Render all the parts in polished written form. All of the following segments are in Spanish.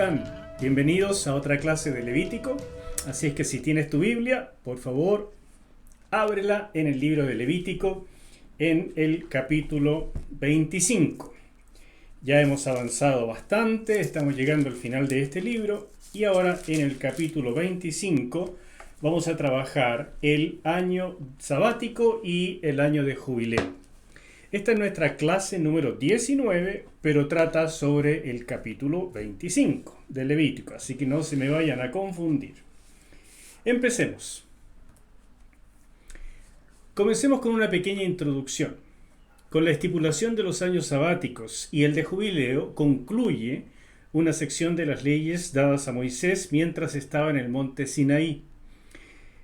están? Bienvenidos a otra clase de Levítico. Así es que si tienes tu Biblia, por favor, ábrela en el libro de Levítico, en el capítulo 25. Ya hemos avanzado bastante, estamos llegando al final de este libro y ahora en el capítulo 25 vamos a trabajar el año sabático y el año de jubileo. Esta es nuestra clase número 19, pero trata sobre el capítulo 25 de Levítico, así que no se me vayan a confundir. Empecemos. Comencemos con una pequeña introducción. Con la estipulación de los años sabáticos y el de jubileo concluye una sección de las leyes dadas a Moisés mientras estaba en el monte Sinaí.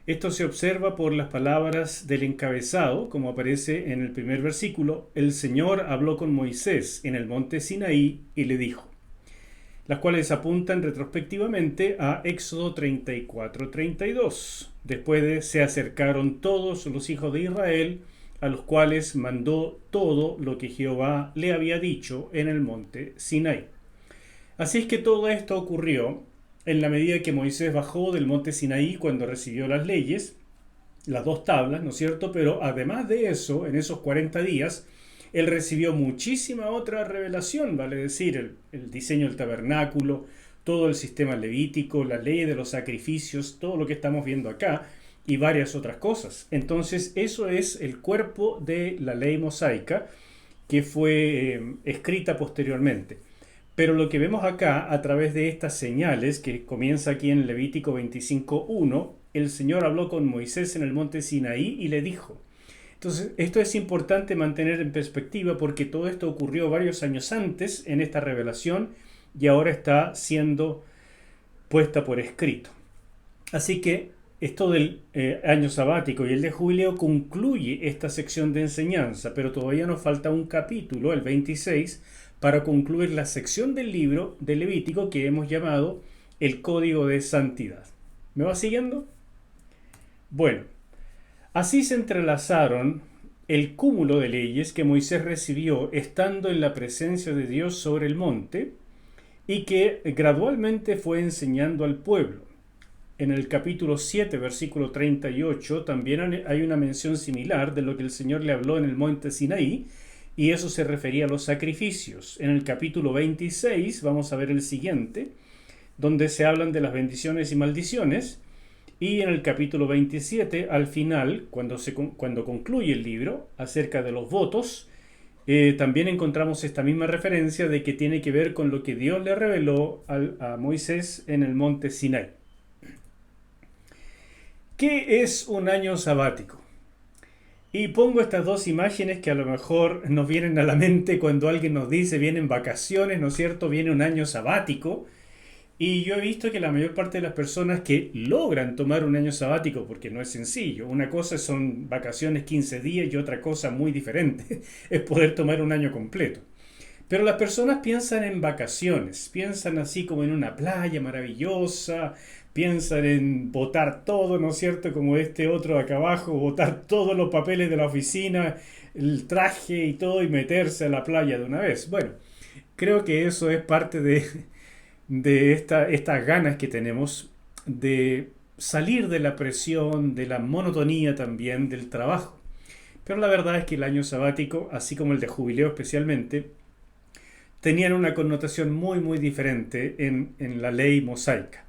Esto se observa por las palabras del encabezado, como aparece en el primer versículo: el Señor habló con Moisés en el monte Sinaí y le dijo, las cuales apuntan retrospectivamente a Éxodo 34-32. Después se acercaron todos los hijos de Israel, a los cuales mandó todo lo que Jehová le había dicho en el monte Sinaí. Así es que todo esto ocurrió en la medida que Moisés bajó del monte Sinaí cuando recibió las leyes, las dos tablas, ¿no es cierto? Pero además de eso, en esos 40 días, él recibió muchísima otra revelación, vale decir, el diseño del tabernáculo, todo el sistema levítico, la ley de los sacrificios, todo lo que estamos viendo acá y varias otras cosas. Entonces, eso es el cuerpo de la ley mosaica que fue escrita posteriormente. Pero lo que vemos acá, a través de estas señales, que comienza aquí en Levítico 25:1, el Señor habló con Moisés en el monte Sinaí y le dijo. Entonces, esto es importante mantener en perspectiva porque todo esto ocurrió varios años antes en esta revelación y ahora está siendo puesta por escrito. Así que esto del año sabático y el de jubileo concluye esta sección de enseñanza, pero todavía nos falta un capítulo, el 26, para concluir la sección del libro de Levítico que hemos llamado el Código de Santidad. ¿Me va siguiendo? Bueno, así se entrelazaron el cúmulo de leyes que Moisés recibió estando en la presencia de Dios sobre el monte y que gradualmente fue enseñando al pueblo. En el capítulo 7, versículo 38, también hay una mención similar de lo que el Señor le habló en el monte Sinaí, y eso se refería a los sacrificios. En el capítulo 26 vamos a ver el siguiente, donde se hablan de las bendiciones y maldiciones, y en el capítulo 27, al final, cuando concluye el libro, acerca de los votos, también encontramos esta misma referencia de que tiene que ver con lo que Dios le reveló a Moisés en el monte Sinaí. ¿Qué es un año sabático? Y pongo estas dos imágenes que a lo mejor nos vienen a la mente cuando alguien nos dice vienen vacaciones, ¿no es cierto? Viene un año sabático. Y yo he visto que la mayor parte de las personas que logran tomar un año sabático, porque no es sencillo, una cosa son vacaciones 15 días y otra cosa muy diferente es poder tomar un año completo. Pero las personas piensan en vacaciones, piensan así como en una playa maravillosa, piensan en botar todo, ¿no es cierto? Como este otro acá abajo, botar todos los papeles de la oficina, el traje y todo y meterse a la playa de una vez. Bueno, creo que eso es parte de estas ganas que tenemos de salir de la presión, de la monotonía también del trabajo. Pero la verdad es que el año sabático, así como el de jubileo especialmente, tenían una connotación muy muy diferente en la ley mosaica.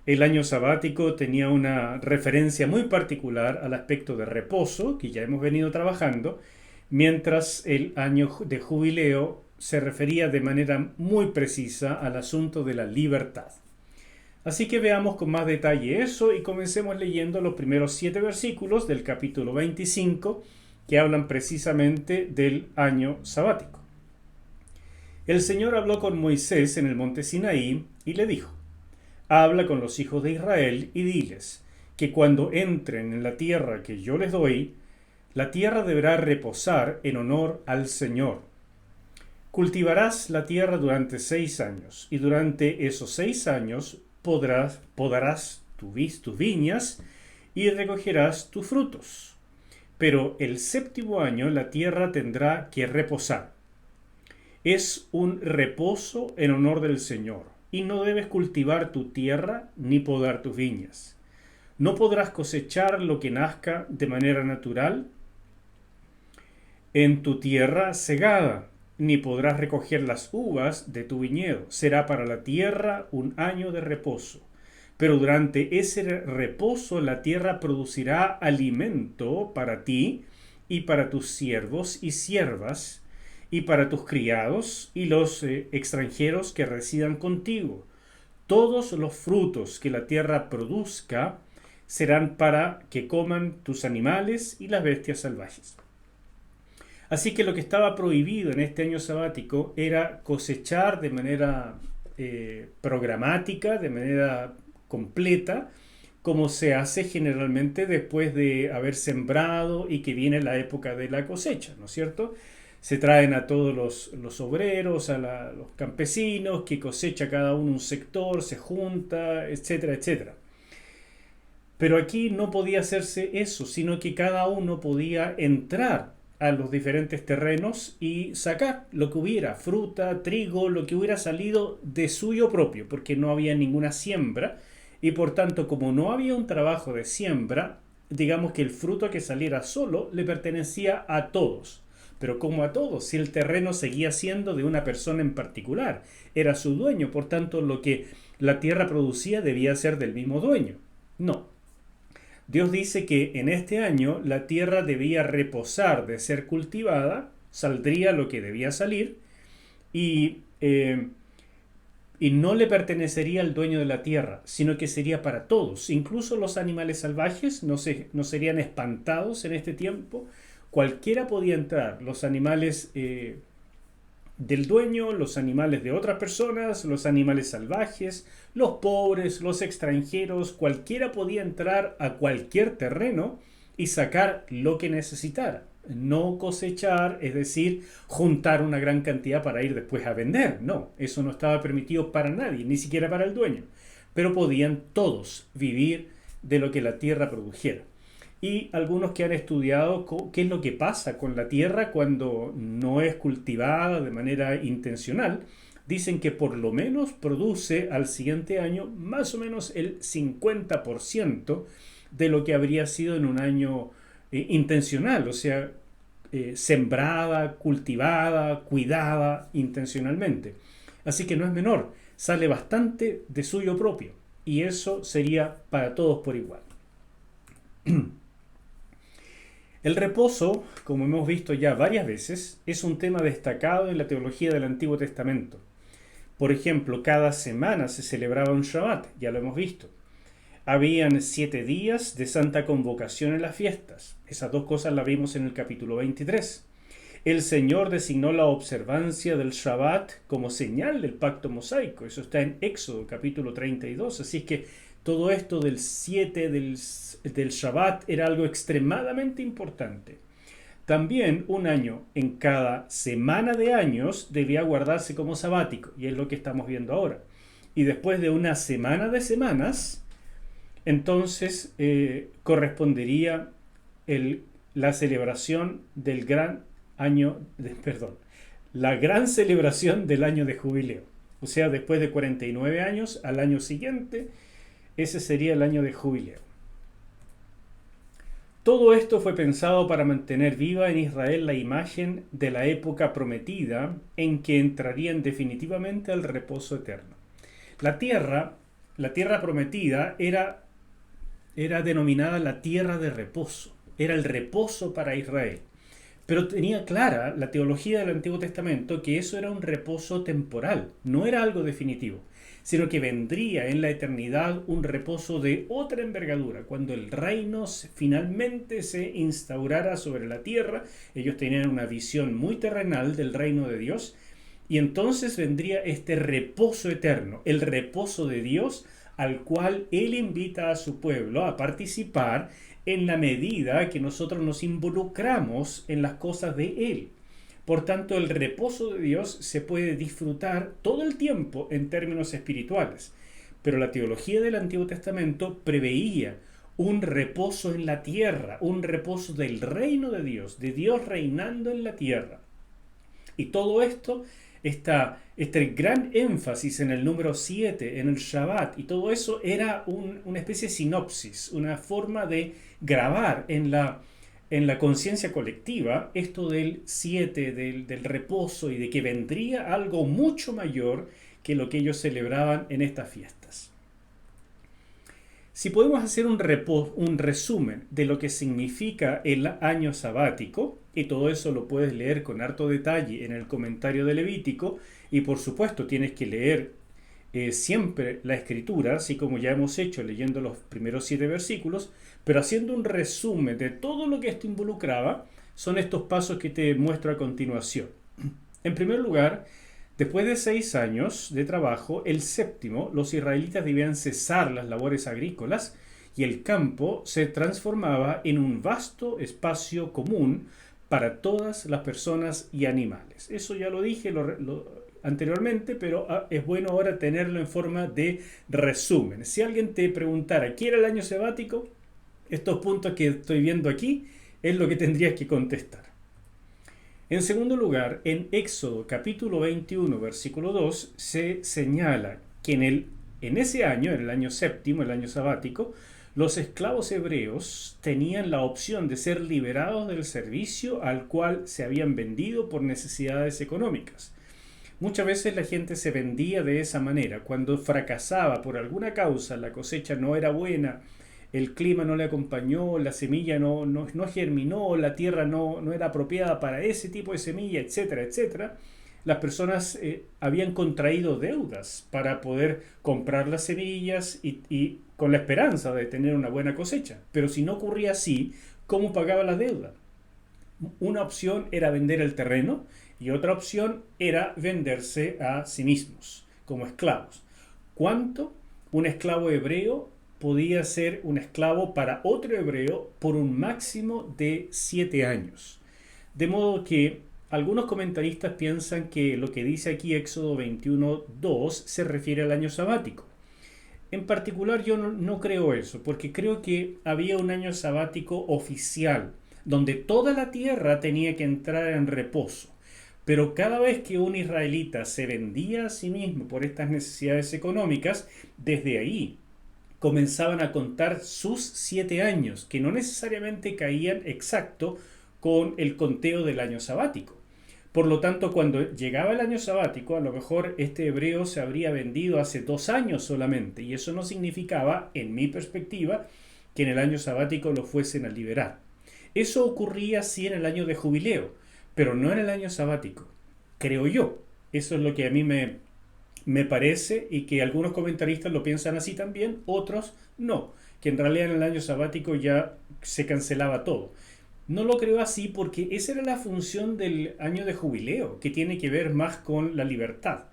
El año sabático tenía una referencia muy particular al aspecto de reposo, que ya hemos venido trabajando, mientras el año de jubileo se refería de manera muy precisa al asunto de la libertad. Así que veamos con más detalle eso y comencemos leyendo los primeros 7 versículos del capítulo 25 que hablan precisamente del año sabático. El Señor habló con Moisés en el monte Sinaí y le dijo: habla con los hijos de Israel y diles que cuando entren en la tierra que yo les doy, la tierra deberá reposar en honor al Señor. Cultivarás la tierra durante 6 años, y durante esos 6 años podarás tus viñas y recogerás tus frutos. Pero el 7º año la tierra tendrá que reposar. Es un reposo en honor del Señor, y no debes cultivar tu tierra ni podar tus viñas. No podrás cosechar lo que nazca de manera natural en tu tierra segada, ni podrás recoger las uvas de tu viñedo. Será para la tierra un año de reposo. Pero durante ese reposo la tierra producirá alimento para ti y para tus siervos y siervas, y para tus criados y los extranjeros que residan contigo. Todos los frutos que la tierra produzca serán para que coman tus animales y las bestias salvajes. Así que lo que estaba prohibido en este año sabático era cosechar de manera programática, de manera completa, como se hace generalmente después de haber sembrado y que viene la época de la cosecha, ¿no es cierto? Se traen a todos los obreros, los campesinos, que cosecha cada uno un sector, se junta, etcétera, etcétera. Pero aquí no podía hacerse eso, sino que cada uno podía entrar a los diferentes terrenos y sacar lo que hubiera, fruta, trigo, lo que hubiera salido de suyo propio, porque no había ninguna siembra y por tanto, como no había un trabajo de siembra, digamos que el fruto que saliera solo le pertenecía a todos. Pero como a todos, si el terreno seguía siendo de una persona en particular, era su dueño, por tanto lo que la tierra producía debía ser del mismo dueño. No. Dios dice que en este año la tierra debía reposar de ser cultivada, saldría lo que debía salir y no le pertenecería al dueño de la tierra, sino que sería para todos. Incluso los animales salvajes no serían espantados en este tiempo. Cualquiera podía entrar, los animales del dueño, los animales de otras personas, los animales salvajes, los pobres, los extranjeros, cualquiera podía entrar a cualquier terreno y sacar lo que necesitara. No cosechar, es decir, juntar una gran cantidad para ir después a vender. No, eso no estaba permitido para nadie, ni siquiera para el dueño. Pero podían todos vivir de lo que la tierra produjera. Y algunos que han estudiado qué es lo que pasa con la tierra cuando no es cultivada de manera intencional, dicen que por lo menos produce al siguiente año más o menos el 50% de lo que habría sido en un año intencional, o sea, sembrada, cultivada, cuidada intencionalmente. Así que no es menor, sale bastante de suyo propio y eso sería para todos por igual. El reposo, como hemos visto ya varias veces, es un tema destacado en la teología del Antiguo Testamento. Por ejemplo, cada semana se celebraba un Shabbat, ya lo hemos visto. Habían 7 días de santa convocación en las fiestas. Esas dos cosas las vimos en el capítulo 23. El Señor designó la observancia del Shabbat como señal del pacto mosaico. Eso está en Éxodo capítulo 32. Así que todo esto del 7 del Shabbat era algo extremadamente importante. También un año en cada semana de años debía guardarse como sabático, y es lo que estamos viendo ahora. Y después de una semana de semanas, entonces correspondería la celebración del gran año, la gran celebración del año de jubileo. O sea, después de 49 años, al año siguiente, ese sería el año de jubileo. Todo esto fue pensado para mantener viva en Israel la imagen de la época prometida en que entrarían definitivamente al reposo eterno. La tierra prometida era denominada la tierra de reposo, era el reposo para Israel. Pero tenía clara la teología del Antiguo Testamento que eso era un reposo temporal, no era algo definitivo, sino que vendría en la eternidad un reposo de otra envergadura. Cuando el reino finalmente se instaurara sobre la tierra, ellos tenían una visión muy terrenal del reino de Dios, y entonces vendría este reposo eterno, el reposo de Dios, al cual Él invita a su pueblo a participar en la medida que nosotros nos involucramos en las cosas de Él. Por tanto, el reposo de Dios se puede disfrutar todo el tiempo en términos espirituales. Pero la teología del Antiguo Testamento preveía un reposo en la tierra, un reposo del reino de Dios reinando en la tierra. Y todo esto este gran énfasis en el número 7, en el Shabbat, y todo eso era una especie de sinopsis, una forma de grabar en la conciencia colectiva esto del 7, del reposo y de que vendría algo mucho mayor que lo que ellos celebraban en estas fiestas. Si podemos hacer un resumen de lo que significa el año sabático, y todo eso lo puedes leer con harto detalle en el comentario de Levítico, y por supuesto tienes que leer siempre la escritura, así como ya hemos hecho leyendo los primeros 7 versículos, pero haciendo un resumen de todo lo que esto involucraba, son estos pasos que te muestro a continuación. En primer lugar, después de 6 años de trabajo, el séptimo, los israelitas debían cesar las labores agrícolas y el campo se transformaba en un vasto espacio común para todas las personas y animales. Eso ya lo dije anteriormente, pero es bueno ahora tenerlo en forma de resumen. Si alguien te preguntara, ¿qué era el año sabático? Estos puntos que estoy viendo aquí es lo que tendrías que contestar. En segundo lugar, en Éxodo capítulo 21, versículo 2, se señala que en ese año, en el año séptimo, el año sabático, los esclavos hebreos tenían la opción de ser liberados del servicio al cual se habían vendido por necesidades económicas. Muchas veces la gente se vendía de esa manera. Cuando fracasaba por alguna causa, la cosecha no era buena, el clima no le acompañó, la semilla no germinó, la tierra no era apropiada para ese tipo de semilla, etcétera, etcétera. Las personas habían contraído deudas para poder comprar las semillas y con la esperanza de tener una buena cosecha. Pero si no ocurría así, ¿cómo pagaba la deuda? Una opción era vender el terreno y otra opción era venderse a sí mismos como esclavos. ¿Cuánto un esclavo hebreo podía ser un esclavo para otro hebreo por un máximo de 7 años? De modo que algunos comentaristas piensan que lo que dice aquí Éxodo 21:2 se refiere al año sabático. En particular yo no creo eso, porque creo que había un año sabático oficial, donde toda la tierra tenía que entrar en reposo. Pero cada vez que un israelita se vendía a sí mismo por estas necesidades económicas, desde ahí comenzaban a contar sus 7 años, que no necesariamente caían exacto con el conteo del año sabático. Por lo tanto, cuando llegaba el año sabático, a lo mejor este hebreo se habría vendido hace 2 años solamente, y eso no significaba, en mi perspectiva, que en el año sabático lo fuesen a liberar. Eso ocurría sí en el año de jubileo, pero no en el año sabático, creo yo. Eso es lo que a mí me parece, y que algunos comentaristas lo piensan así también, otros no, que en realidad en el año sabático ya se cancelaba todo. No lo creo así porque esa era la función del año de jubileo, que tiene que ver más con la libertad.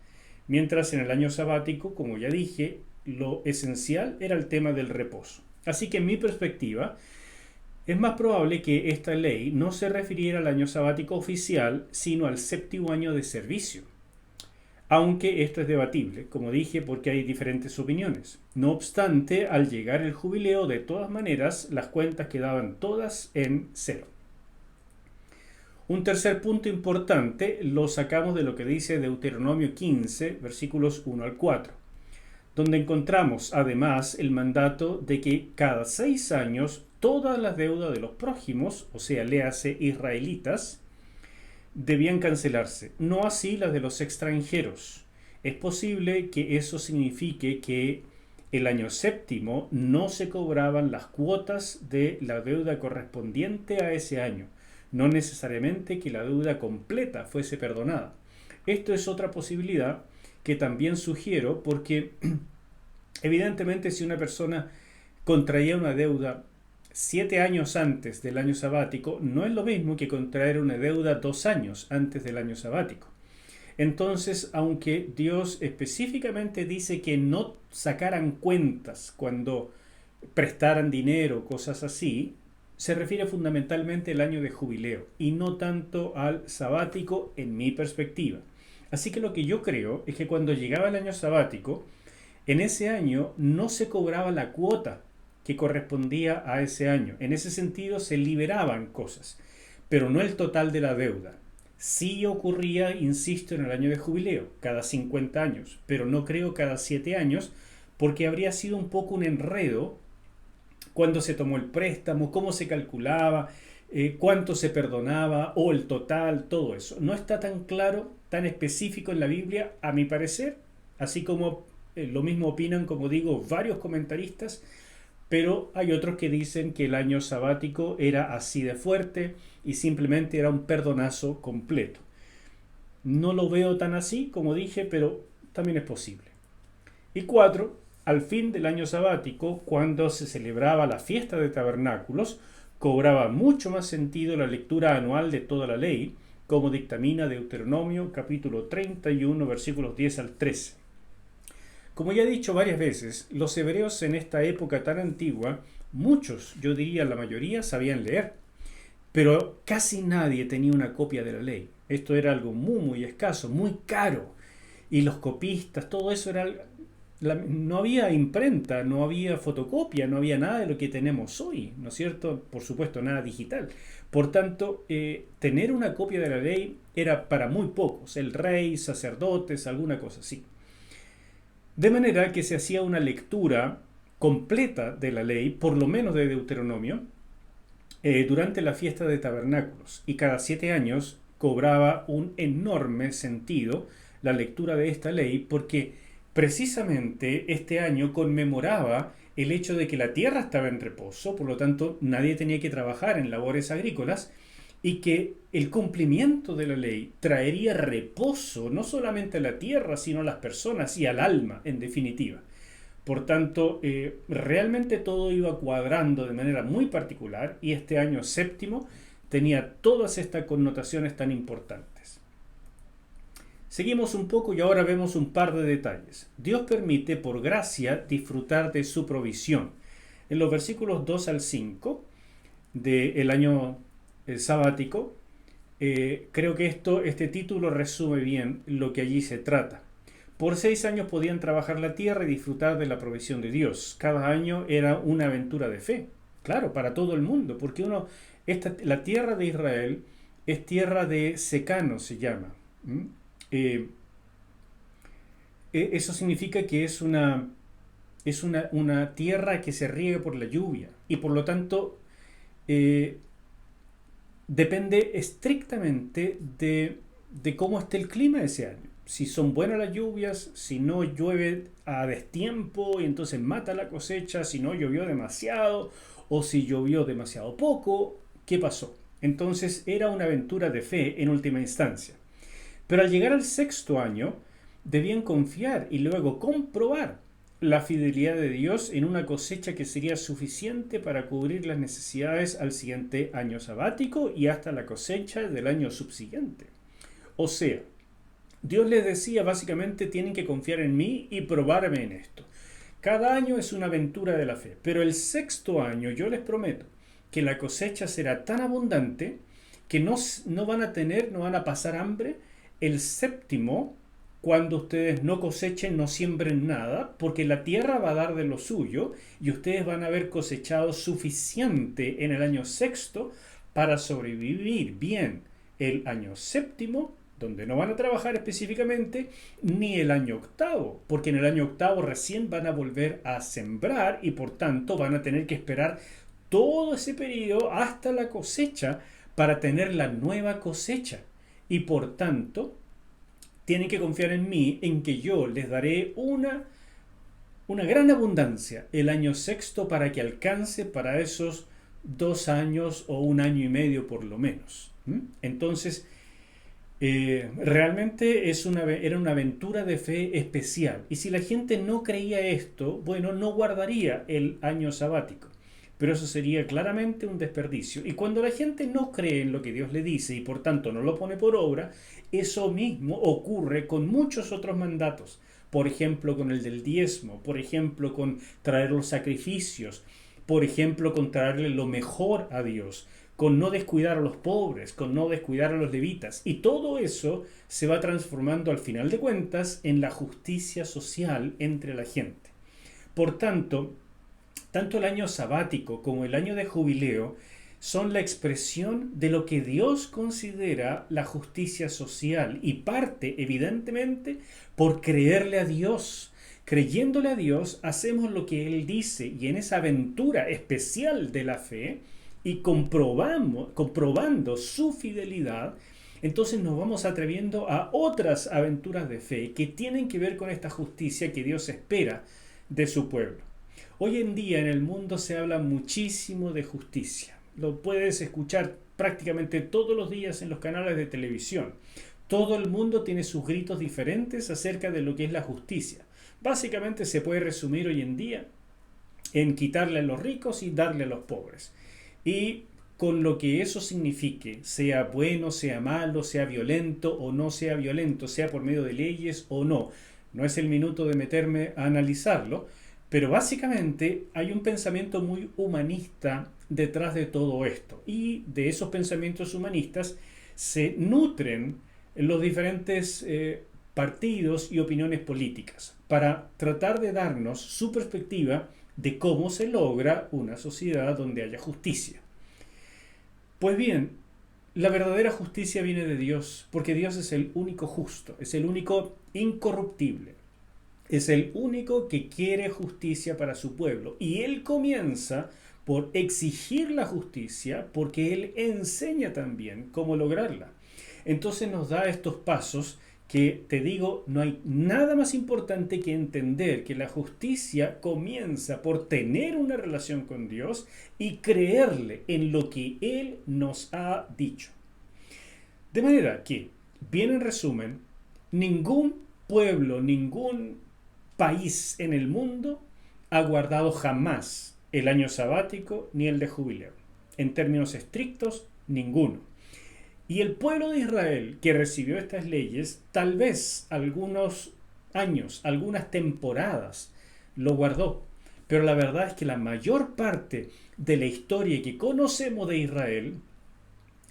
Mientras en el año sabático, como ya dije, lo esencial era el tema del reposo. Así que en mi perspectiva, es más probable que esta ley no se refiriera al año sabático oficial, sino al séptimo año de servicio. Aunque esto es debatible, como dije, porque hay diferentes opiniones. No obstante, al llegar el jubileo, de todas maneras, las cuentas quedaban todas en cero. Un tercer punto importante lo sacamos de lo que dice Deuteronomio 15, versículos 1 al 4, donde encontramos además el mandato de que cada 6 años todas las deudas de los prójimos, o sea, léase israelitas, debían cancelarse, no así las de los extranjeros. Es posible que eso signifique que el año séptimo no se cobraban las cuotas de la deuda correspondiente a ese año, no necesariamente que la deuda completa fuese perdonada. Esto es otra posibilidad que también sugiero, porque evidentemente si una persona contraía una deuda 7 años antes del año sabático, no es lo mismo que contraer una deuda 2 años antes del año sabático. Entonces, aunque Dios específicamente dice que no sacaran cuentas cuando prestaran dinero, cosas así, se refiere fundamentalmente al año de jubileo y no tanto al sabático en mi perspectiva. Así que lo que yo creo es que cuando llegaba el año sabático, en ese año no se cobraba la cuota que correspondía a ese año. En ese sentido se liberaban cosas, pero no el total de la deuda. Sí ocurría, insisto, en el año de jubileo, cada 50 años, pero no creo cada 7 años, porque habría sido un poco un enredo cuándo se tomó el préstamo, cómo se calculaba, cuánto se perdonaba o el total, todo eso. No está tan claro, tan específico en la Biblia, a mi parecer, así como lo mismo opinan, como digo, varios comentaristas, pero hay otros que dicen que el año sabático era así de fuerte y simplemente era un perdonazo completo. No lo veo tan así, como dije, pero también es posible. Y cuatro, al fin del año sabático, cuando se celebraba la fiesta de tabernáculos, cobraba mucho más sentido la lectura anual de toda la ley, como dictamina Deuteronomio capítulo 31 versículos 10 al 13. Como ya he dicho varias veces, los hebreos en esta época tan antigua, muchos, yo diría la mayoría, sabían leer, pero casi nadie tenía una copia de la ley. Esto era algo muy escaso, muy caro. Y los copistas, todo eso era no había imprenta, no había fotocopia, no había nada de lo que tenemos hoy, ¿no es cierto? Por supuesto, nada digital. Por tanto, tener una copia de la ley era para muy pocos, el rey, sacerdotes, alguna cosa así. De manera que se hacía una lectura completa de la ley, por lo menos de Deuteronomio, durante la fiesta de tabernáculos, y cada 7 años cobraba un enorme sentido la lectura de esta ley, porque precisamente este año conmemoraba el hecho de que la tierra estaba en reposo, por lo tanto nadie tenía que trabajar en labores agrícolas, y que el cumplimiento de la ley traería reposo no solamente a la tierra, sino a las personas y al alma, en definitiva. Por tanto, realmente todo iba cuadrando de manera muy particular y este año séptimo tenía todas estas connotaciones tan importantes. Seguimos un poco y ahora vemos un par de detalles. Dios permite por gracia disfrutar de su provisión. En los versículos 2 al 5 del año sabático, creo que este título resume bien lo que allí se trata. Por 6 años podían trabajar la tierra y disfrutar de la provisión de Dios. Cada año era una aventura de fe. Claro, para todo el mundo, porque la tierra de Israel es tierra de secano, se llama. Eso significa que es una tierra que se riega por la lluvia y por lo tanto depende estrictamente de cómo esté el clima ese año. Si son buenas las lluvias, si no llueve a destiempo y entonces mata la cosecha, si no llovió demasiado o si llovió demasiado poco, ¿qué pasó? Entonces era una aventura de fe en última instancia. Pero al llegar al 6.º año, debían confiar y luego comprobar la fidelidad de Dios en una cosecha que sería suficiente para cubrir las necesidades al siguiente año sabático y hasta la cosecha del año subsiguiente. O sea, Dios les decía básicamente: tienen que confiar en mí y probarme en esto. Cada año es una aventura de la fe, pero el 6.º año yo les prometo que la cosecha será tan abundante que no van a pasar hambre. El 7.º, cuando ustedes no cosechen, no siembren nada, porque la tierra va a dar de lo suyo y ustedes van a haber cosechado suficiente en el año 6.º para sobrevivir bien el año 7.º, donde no van a trabajar específicamente, ni el año 8.º, porque en el año 8.º recién van a volver a sembrar y por tanto van a tener que esperar todo ese periodo hasta la cosecha para tener la nueva cosecha. Y por tanto, tienen que confiar en mí, en que yo les daré una gran abundancia el año 6.º para que alcance para esos 2 años o 1 año y medio por lo menos. Entonces, realmente era una aventura de fe especial. Y si la gente no creía esto, bueno, no guardaría el año sabático. Pero eso sería claramente un desperdicio. Y cuando la gente no cree en lo que Dios le dice y por tanto no lo pone por obra, eso mismo ocurre con muchos otros mandatos. Por ejemplo, con el del diezmo, por ejemplo, con traer los sacrificios, por ejemplo, con traerle lo mejor a Dios, con no descuidar a los pobres, con no descuidar a los levitas. Y todo eso se va transformando al final de cuentas en la justicia social entre la gente. Por tanto el año sabático como el año de jubileo son la expresión de lo que Dios considera la justicia social y parte, evidentemente, por creerle a Dios. Creyéndole a Dios, hacemos lo que Él dice y en esa aventura especial de la fe y comprobando su fidelidad, entonces nos vamos atreviendo a otras aventuras de fe que tienen que ver con esta justicia que Dios espera de su pueblo. Hoy en día en el mundo se habla muchísimo de justicia. Lo puedes escuchar prácticamente todos los días en los canales de televisión. Todo el mundo tiene sus gritos diferentes acerca de lo que es la justicia. Básicamente se puede resumir hoy en día en quitarle a los ricos y darle a los pobres. Y con lo que eso signifique, sea bueno, sea malo, sea violento o no sea violento, sea por medio de leyes o no. No es el minuto de meterme a analizarlo, pero básicamente hay un pensamiento muy humanista detrás de todo esto. Y de esos pensamientos humanistas se nutren los diferentes partidos y opiniones políticas para tratar de darnos su perspectiva de cómo se logra una sociedad donde haya justicia. Pues bien, la verdadera justicia viene de Dios, porque Dios es el único justo, es el único incorruptible, es el único que quiere justicia para su pueblo. Y Él comienza por exigir la justicia, porque Él enseña también cómo lograrla. Entonces nos da estos pasos que, te digo, no hay nada más importante que entender que la justicia comienza por tener una relación con Dios y creerle en lo que Él nos ha dicho. De manera que, bien en resumen, ningún pueblo, ningún país en el mundo ha guardado jamás el año sabático ni el de jubileo. En términos estrictos, ninguno. Y el pueblo de Israel que recibió estas leyes, tal vez algunos años, algunas temporadas, lo guardó. Pero la verdad es que la mayor parte de la historia que conocemos de Israel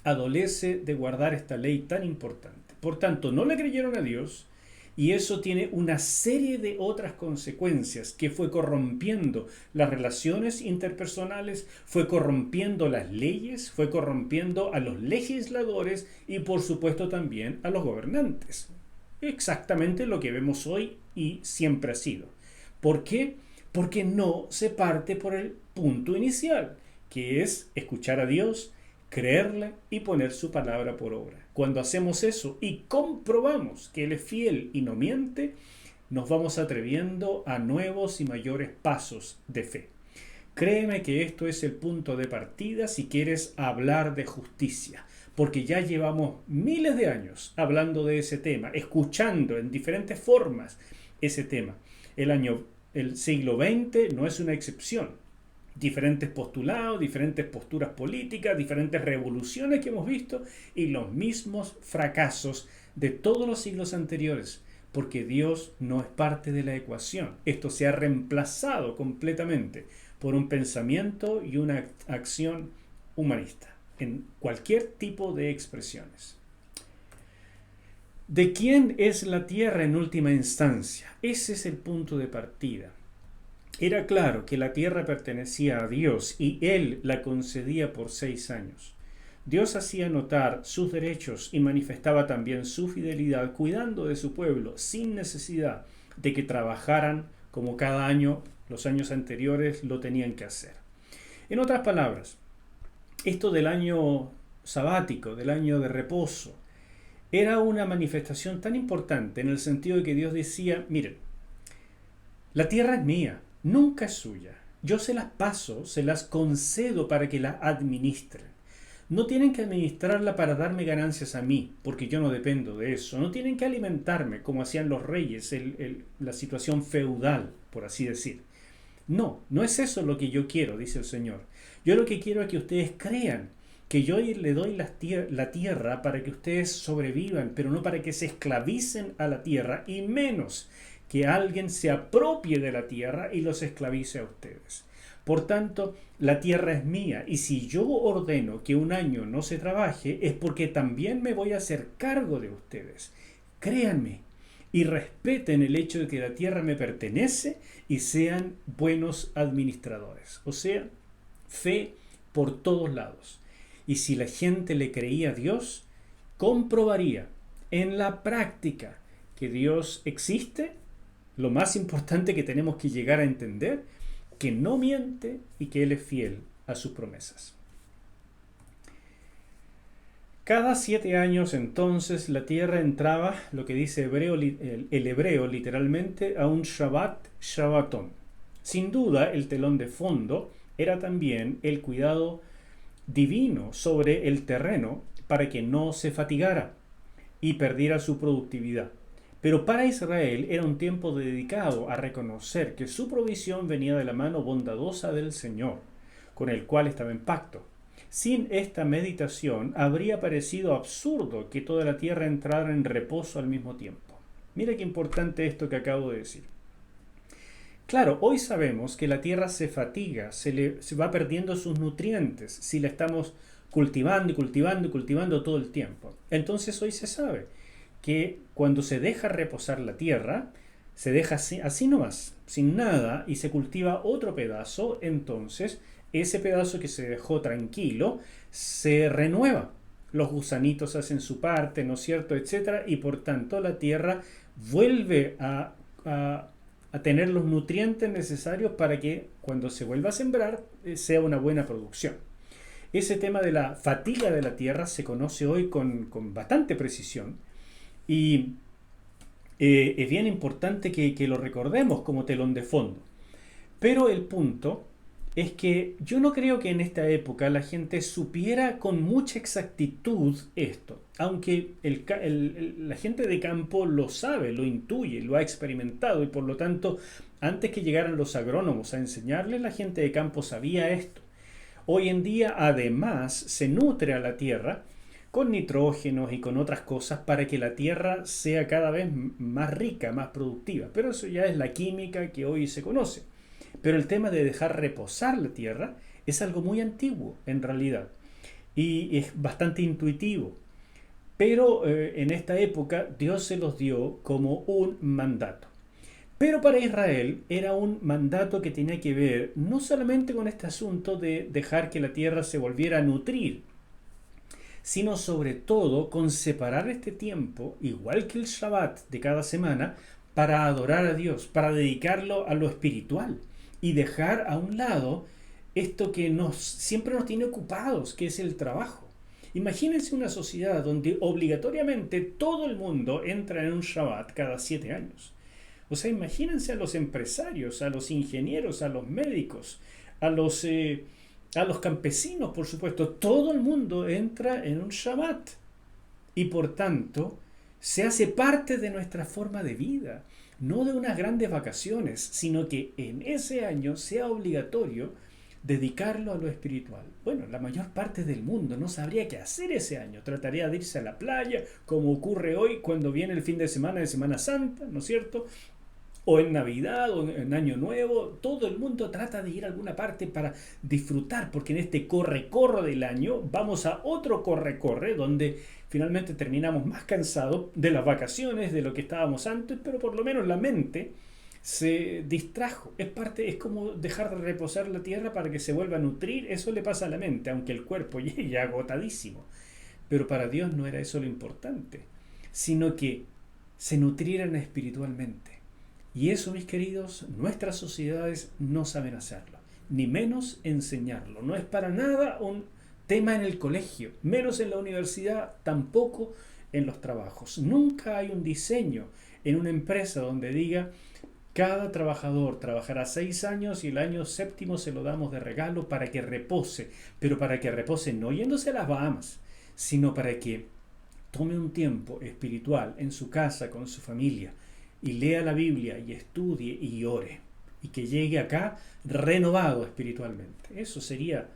adolece de guardar esta ley tan importante. Por tanto, no le creyeron a Dios y eso tiene una serie de otras consecuencias que fue corrompiendo las relaciones interpersonales, fue corrompiendo las leyes, fue corrompiendo a los legisladores y por supuesto también a los gobernantes. Exactamente lo que vemos hoy y siempre ha sido. ¿Por qué? Porque no se parte por el punto inicial, que es escuchar a Dios, creerle y poner su palabra por obra. Cuando hacemos eso y comprobamos que Él es fiel y no miente, nos vamos atreviendo a nuevos y mayores pasos de fe. Créeme que esto es el punto de partida si quieres hablar de justicia, porque ya llevamos miles de años hablando de ese tema, escuchando en diferentes formas ese tema. El siglo XX no es una excepción. Diferentes postulados, diferentes posturas políticas, diferentes revoluciones que hemos visto y los mismos fracasos de todos los siglos anteriores, porque Dios no es parte de la ecuación. Esto se ha reemplazado completamente por un pensamiento y una acción humanista en cualquier tipo de expresiones. ¿De quién es la tierra en última instancia? Ese es el punto de partida. Era claro que la tierra pertenecía a Dios y Él la concedía por 6 años. Dios hacía notar sus derechos y manifestaba también su fidelidad cuidando de su pueblo sin necesidad de que trabajaran como cada año los años anteriores lo tenían que hacer. En otras palabras, esto del año sabático, del año de reposo, era una manifestación tan importante en el sentido de que Dios decía, miren, la tierra es mía, nunca es suya. Yo se las paso, se las concedo para que la administren. No tienen que administrarla para darme ganancias a mí, porque yo no dependo de eso. No tienen que alimentarme como hacían los reyes, la situación feudal, por así decir. No, no es eso lo que yo quiero, dice el Señor. Yo lo que quiero es que ustedes crean que yo le doy la tierra para que ustedes sobrevivan, pero no para que se esclavicen a la tierra, y menos que alguien se apropie de la tierra y los esclavice a ustedes. Por tanto, la tierra es mía, y si yo ordeno que un año no se trabaje, es porque también me voy a hacer cargo de ustedes. Créanme y respeten el hecho de que la tierra me pertenece y sean buenos administradores. O sea, fe por todos lados. Y si la gente le creía a Dios, comprobaría en la práctica que Dios existe, lo más importante que tenemos que llegar a entender, que no miente y que Él es fiel a sus promesas. Cada 7 años entonces la tierra entraba, lo que dice el hebreo literalmente, a un Shabbatón. Sin duda el telón de fondo era también el cuidado divino sobre el terreno para que no se fatigara y perdiera su productividad. Pero para Israel era un tiempo dedicado a reconocer que su provisión venía de la mano bondadosa del Señor, con el cual estaba en pacto. Sin esta meditación habría parecido absurdo que toda la tierra entrara en reposo al mismo tiempo. Mira qué importante esto que acabo de decir. Claro, hoy sabemos que la tierra se fatiga, se va perdiendo sus nutrientes si la estamos cultivando y cultivando y cultivando todo el tiempo. Entonces hoy se sabe que cuando se deja reposar la tierra, se deja así nomás, sin nada, y se cultiva otro pedazo, entonces ese pedazo que se dejó tranquilo se renueva. Los gusanitos hacen su parte, ¿no es cierto?, etcétera, y por tanto la tierra vuelve a tener los nutrientes necesarios para que cuando se vuelva a sembrar sea una buena producción. Ese tema de la fatiga de la tierra se conoce hoy con bastante precisión y es bien importante que lo recordemos como telón de fondo. Pero el punto es que yo no creo que en esta época la gente supiera con mucha exactitud esto, aunque la gente de campo lo sabe, lo intuye, lo ha experimentado y por lo tanto antes que llegaran los agrónomos a enseñarles, la gente de campo sabía esto. Hoy en día además se nutre a la tierra con nitrógenos y con otras cosas para que la tierra sea cada vez más rica, más productiva, pero eso ya es la química que hoy se conoce. Pero el tema de dejar reposar la tierra es algo muy antiguo en realidad y es bastante intuitivo. Pero en esta época Dios se los dio como un mandato. Pero para Israel era un mandato que tenía que ver no solamente con este asunto de dejar que la tierra se volviera a nutrir, sino sobre todo con separar este tiempo, igual que el Shabbat de cada semana, para adorar a Dios, para dedicarlo a lo espiritual y dejar a un lado esto que siempre nos tiene ocupados, que es el trabajo. Imagínense una sociedad donde obligatoriamente todo el mundo entra en un Shabbat cada 7 años. O sea, imagínense a los empresarios, a los ingenieros, a los médicos, a los campesinos, por supuesto. Todo el mundo entra en un Shabbat y por tanto se hace parte de nuestra forma de vida, no de unas grandes vacaciones, sino que en ese año sea obligatorio dedicarlo a lo espiritual. Bueno, la mayor parte del mundo no sabría qué hacer ese año. Trataría de irse a la playa, como ocurre hoy cuando viene el fin de Semana Santa, ¿no es cierto?, o en Navidad, o en Año Nuevo. Todo el mundo trata de ir a alguna parte para disfrutar, porque en este corre-corre del año vamos a otro corre-corre, donde finalmente terminamos más cansados de las vacaciones, de lo que estábamos antes, pero por lo menos la mente se distrajo. Es como dejar de reposar la tierra para que se vuelva a nutrir. Eso le pasa a la mente, aunque el cuerpo llegue agotadísimo. Pero para Dios no era eso lo importante, sino que se nutrieran espiritualmente. Y eso, mis queridos, nuestras sociedades no saben hacerlo, ni menos enseñarlo. No es para nada un tema en el colegio, menos en la universidad, tampoco en los trabajos. Nunca hay un diseño en una empresa donde diga cada trabajador trabajará 6 años y el año 7º se lo damos de regalo para que repose, pero para que repose no yéndose a las Bahamas, sino para que tome un tiempo espiritual en su casa con su familia y lea la Biblia y estudie y ore y que llegue acá renovado espiritualmente. Eso sería,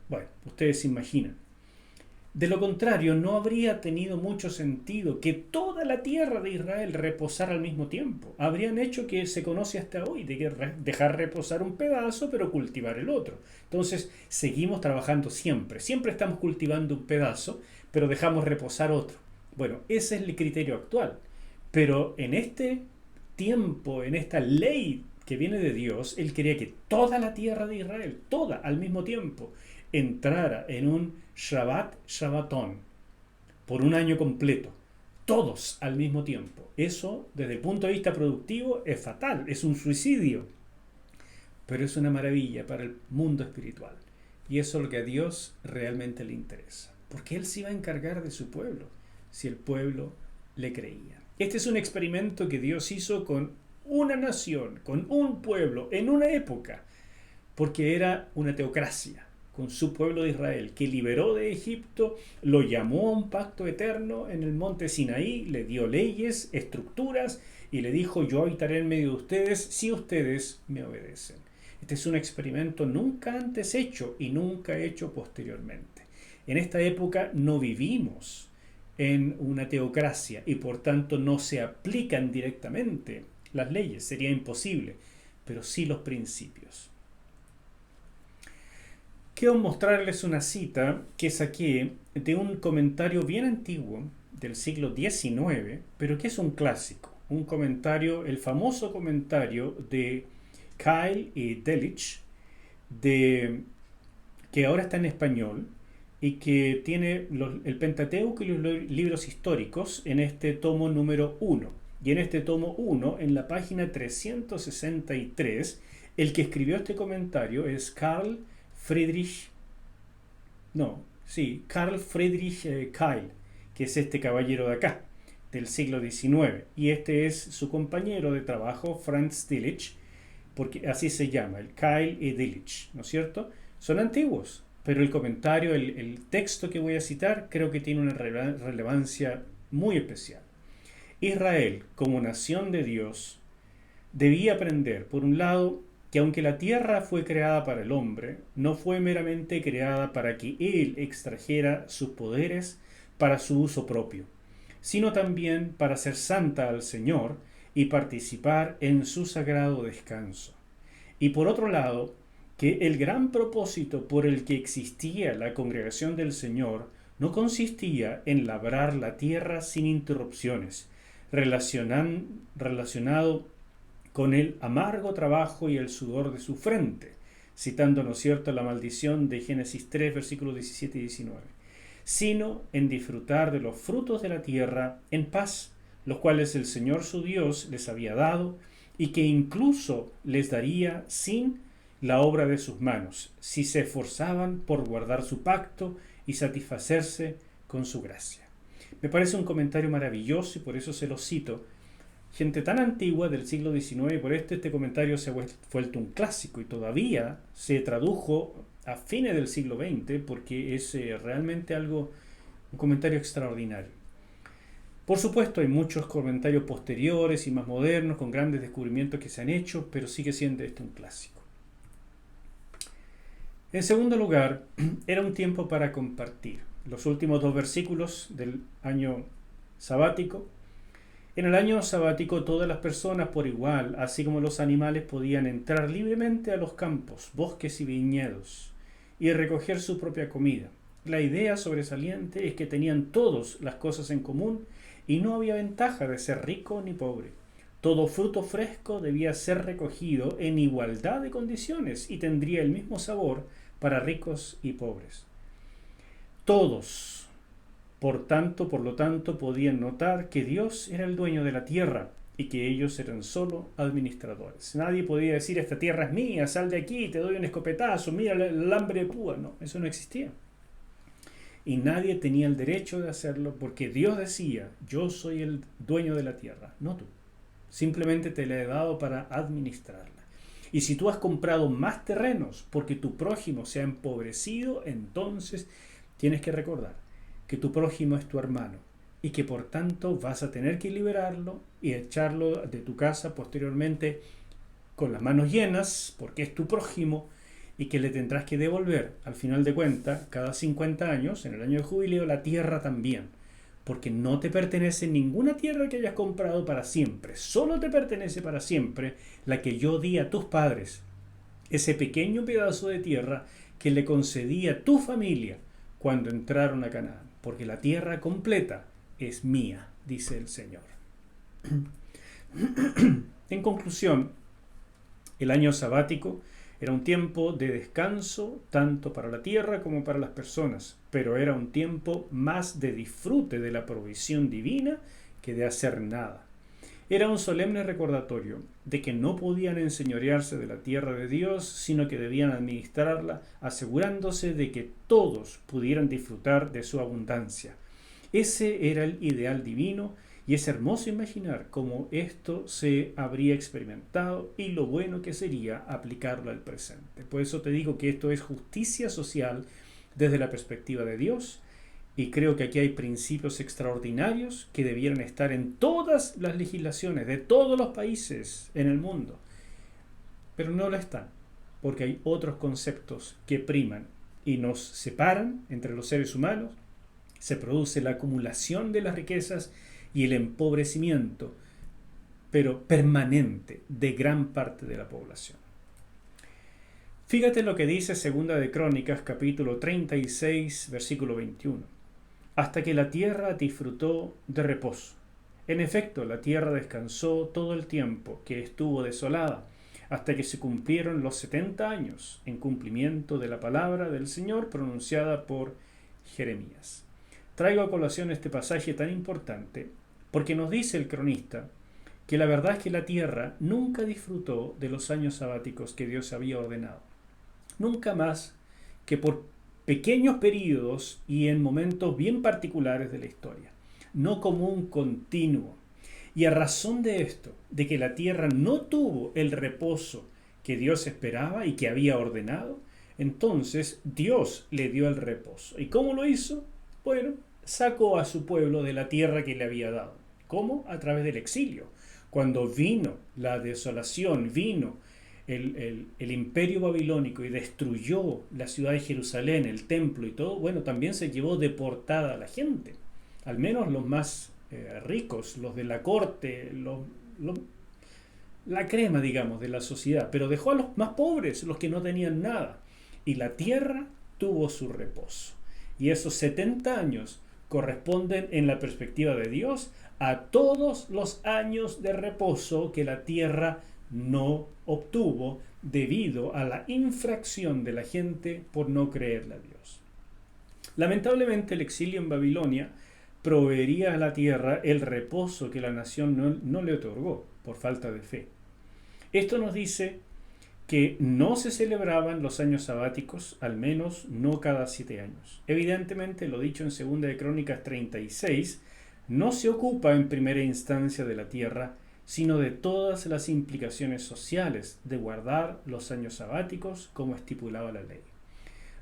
bueno, ustedes se imaginan. De lo contrario, no habría tenido mucho sentido que toda la tierra de Israel reposara al mismo tiempo. Habrían hecho que se conoce hasta hoy, de que dejar reposar un pedazo pero cultivar el otro. Entonces seguimos trabajando siempre estamos cultivando un pedazo pero dejamos reposar otro. Bueno, ese es el criterio actual. Pero en este tiempo, en esta ley que viene de Dios, Él quería que toda la tierra de Israel, toda al mismo tiempo, entrara en un Shabbatón, por un año completo. Todos al mismo tiempo. Eso, desde el punto de vista productivo, es fatal, es un suicidio. Pero es una maravilla para el mundo espiritual. Y eso es lo que a Dios realmente le interesa. Porque Él se iba a encargar de su pueblo, si el pueblo le creía. Este es un experimento que Dios hizo con una nación, con un pueblo, en una época. Porque era una teocracia, con su pueblo de Israel, que liberó de Egipto, lo llamó a un pacto eterno en el monte Sinaí, le dio leyes, estructuras, y le dijo: yo habitaré en medio de ustedes si ustedes me obedecen. Este es un experimento nunca antes hecho y nunca hecho posteriormente. En esta época no vivimos en una teocracia y por tanto no se aplican directamente las leyes, sería imposible, pero sí los principios. Quiero mostrarles una cita que saqué de un comentario bien antiguo del siglo XIX, pero que es un clásico. Un comentario, el famoso comentario de Keil y Delitzsch, que ahora está en español y que tiene el Pentateuco y los libros históricos en este tomo número 1. Y en este tomo 1, en la página 363, el que escribió este comentario es Carl Friedrich Keil, que es este caballero de acá, del siglo XIX. Y este es su compañero de trabajo, Franz Delitzsch, porque así se llama, el Keil y Delitzsch, ¿no es cierto? Son antiguos, pero el comentario, el texto que voy a citar, creo que tiene una relevancia muy especial. Israel, como nación de Dios, debía aprender, por un lado, que aunque la tierra fue creada para el hombre, no fue meramente creada para que él extrajera sus poderes para su uso propio, sino también para ser santa al Señor y participar en su sagrado descanso. Y por otro lado, que el gran propósito por el que existía la congregación del Señor no consistía en labrar la tierra sin interrupciones, relacionado con el amargo trabajo y el sudor de su frente, citando, ¿no es cierto?, la maldición de Génesis 3, versículos 17 y 19, sino en disfrutar de los frutos de la tierra en paz, los cuales el Señor su Dios les había dado y que incluso les daría sin la obra de sus manos, si se esforzaban por guardar su pacto y satisfacerse con su gracia. Me parece un comentario maravilloso y por eso se lo cito. Gente tan antigua del siglo XIX, y por este comentario se ha vuelto un clásico y todavía se tradujo a fines del siglo XX porque es realmente un comentario extraordinario. Por supuesto, hay muchos comentarios posteriores y más modernos con grandes descubrimientos que se han hecho, pero sigue siendo este un clásico. En segundo lugar, era un tiempo para compartir. Los últimos 2 versículos del año sabático. En el año sabático todas las personas por igual, así como los animales, podían entrar libremente a los campos, bosques y viñedos y recoger su propia comida. La idea sobresaliente es que tenían todos las cosas en común y no había ventaja de ser rico ni pobre. Todo fruto fresco debía ser recogido en igualdad de condiciones y tendría el mismo sabor para ricos y pobres. Todos, por lo tanto, podían notar que Dios era el dueño de la tierra y que ellos eran solo administradores. Nadie podía decir: esta tierra es mía, sal de aquí, te doy un escopetazo, mira el alambre de púa. No, eso no existía. Y nadie tenía el derecho de hacerlo porque Dios decía: yo soy el dueño de la tierra, no tú. Simplemente te la he dado para administrarla. Y si tú has comprado más terrenos porque tu prójimo se ha empobrecido, entonces tienes que recordar que tu prójimo es tu hermano y que por tanto vas a tener que liberarlo y echarlo de tu casa posteriormente con las manos llenas porque es tu prójimo y que le tendrás que devolver al final de cuentas cada 50 años, en el año de jubileo, la tierra también. Porque no te pertenece ninguna tierra que hayas comprado para siempre. Solo te pertenece para siempre la que yo di a tus padres. Ese pequeño pedazo de tierra que le concedí a tu familia cuando entraron a Canaán. Porque la tierra completa es mía, dice el Señor. En conclusión, El año sabático era un tiempo de descanso tanto para la tierra como para las personas, pero era un tiempo más de disfrute de la provisión divina que de hacer nada. Era un solemne recordatorio de que no podían enseñorearse de la tierra de Dios, sino que debían administrarla, asegurándose de que todos pudieran disfrutar de su abundancia. Ese era el ideal divino, y es hermoso imaginar cómo esto se habría experimentado y lo bueno que sería aplicarlo al presente. Por eso te digo que esto es justicia social desde la perspectiva de Dios, y creo que aquí hay principios extraordinarios que debieran estar en todas las legislaciones de todos los países en el mundo. Pero no lo están, porque hay otros conceptos que priman y nos separan entre los seres humanos. Se produce la acumulación de las riquezas y el empobrecimiento, pero permanente, de gran parte de la población. Fíjate lo que dice Segunda de Crónicas, capítulo 36, versículo 21. Hasta que la tierra disfrutó de reposo. En efecto, la tierra descansó todo el tiempo que estuvo desolada, hasta que se cumplieron los 70 años, en cumplimiento de la palabra del Señor pronunciada por Jeremías. Traigo a colación este pasaje tan importante porque nos dice el cronista que la verdad es que la tierra nunca disfrutó de los años sabáticos que Dios había ordenado. Nunca más que por pequeños períodos y en momentos bien particulares de la historia, no como un continuo. Y a razón de esto, de que la tierra no tuvo el reposo que Dios esperaba y que había ordenado, entonces Dios le dio el reposo. ¿Y cómo lo hizo? Bueno, sacó a su pueblo de la tierra que le había dado. ¿Cómo? A través del exilio. Cuando vino la desolación, vino el imperio babilónico y destruyó la ciudad de Jerusalén, el templo y todo, bueno, también se llevó deportada a la gente. Al menos los más ricos, los de la corte, la crema, digamos, de la sociedad. Pero dejó a los más pobres, los que no tenían nada. Y la tierra tuvo su reposo. Y esos 70 años corresponden en la perspectiva de Dios a todos los años de reposo que la tierra no obtuvo debido a la infracción de la gente por no creerle a Dios. Lamentablemente el exilio en Babilonia proveería a la tierra el reposo que la nación no le otorgó por falta de fe. Esto nos dice que no se celebraban los años sabáticos, al menos no cada 7 años. Evidentemente, lo dicho en 2 de Crónicas 36, no se ocupa en primera instancia de la tierra, sino de todas las implicaciones sociales de guardar los años sabáticos como estipulaba la ley.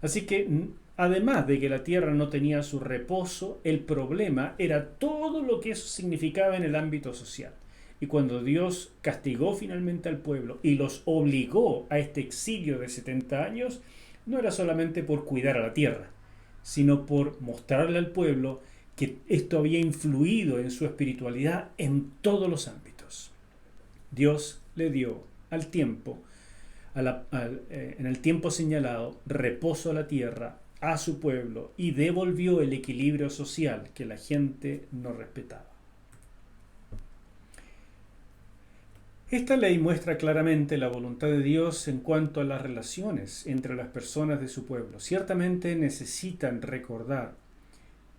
Así que, además de que la tierra no tenía su reposo, el problema era todo lo que eso significaba en el ámbito social. Y cuando Dios castigó finalmente al pueblo y los obligó a este exilio de 70 años, no era solamente por cuidar a la tierra, sino por mostrarle al pueblo que esto había influido en su espiritualidad en todos los ámbitos. Dios le dio al tiempo, en el tiempo señalado, reposo a la tierra, a su pueblo, y devolvió el equilibrio social que la gente no respetaba. Esta ley muestra claramente la voluntad de Dios en cuanto a las relaciones entre las personas de su pueblo. Ciertamente necesitan recordar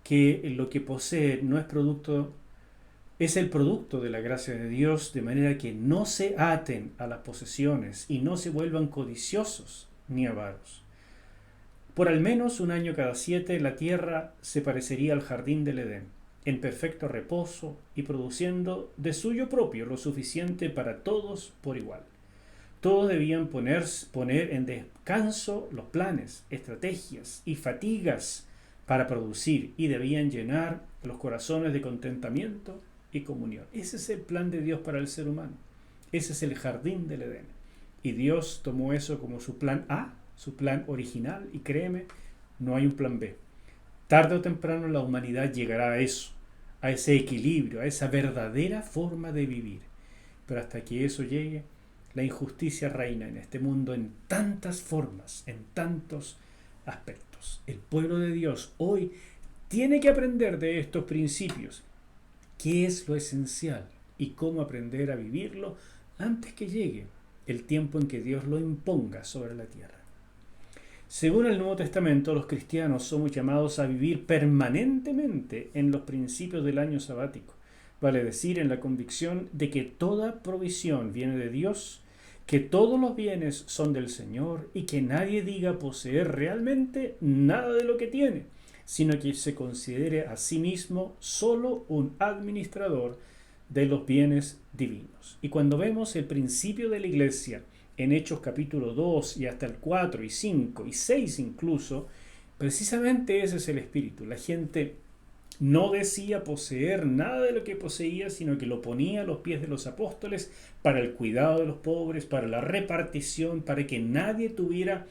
que lo que poseen no es el producto de la gracia de Dios, de manera que no se aten a las posesiones y no se vuelvan codiciosos ni avaros. Por al menos un año cada 7, la tierra se parecería al jardín del Edén, en perfecto reposo y produciendo de suyo propio lo suficiente para todos por igual. Todos debían poner en descanso los planes, estrategias y fatigas para producir, y debían llenar los corazones de contentamiento y comunión. Ese es el plan de Dios para el ser humano. Ese es el jardín del Edén. Y Dios tomó eso como su plan A, su plan original, y créeme, no hay un plan B. Tarde o temprano la humanidad llegará a eso, a ese equilibrio, a esa verdadera forma de vivir. Pero hasta que eso llegue, la injusticia reina en este mundo en tantas formas, en tantos aspectos. El pueblo de Dios hoy tiene que aprender de estos principios. ¿Qué es lo esencial y cómo aprender a vivirlo antes que llegue el tiempo en que Dios lo imponga sobre la tierra. Según el Nuevo Testamento, los cristianos somos llamados a vivir permanentemente en los principios del año sabático, vale decir, en la convicción de que toda provisión viene de Dios, que todos los bienes son del Señor y que nadie diga poseer realmente nada de lo que tiene, sino que se considere a sí mismo solo un administrador de los bienes divinos. Y cuando vemos el principio de la iglesia en Hechos capítulo 2 y hasta el 4 y 5 y 6 incluso, precisamente ese es el espíritu. La gente no decía poseer nada de lo que poseía, sino que lo ponía a los pies de los apóstoles para el cuidado de los pobres, para la repartición, para que nadie tuviera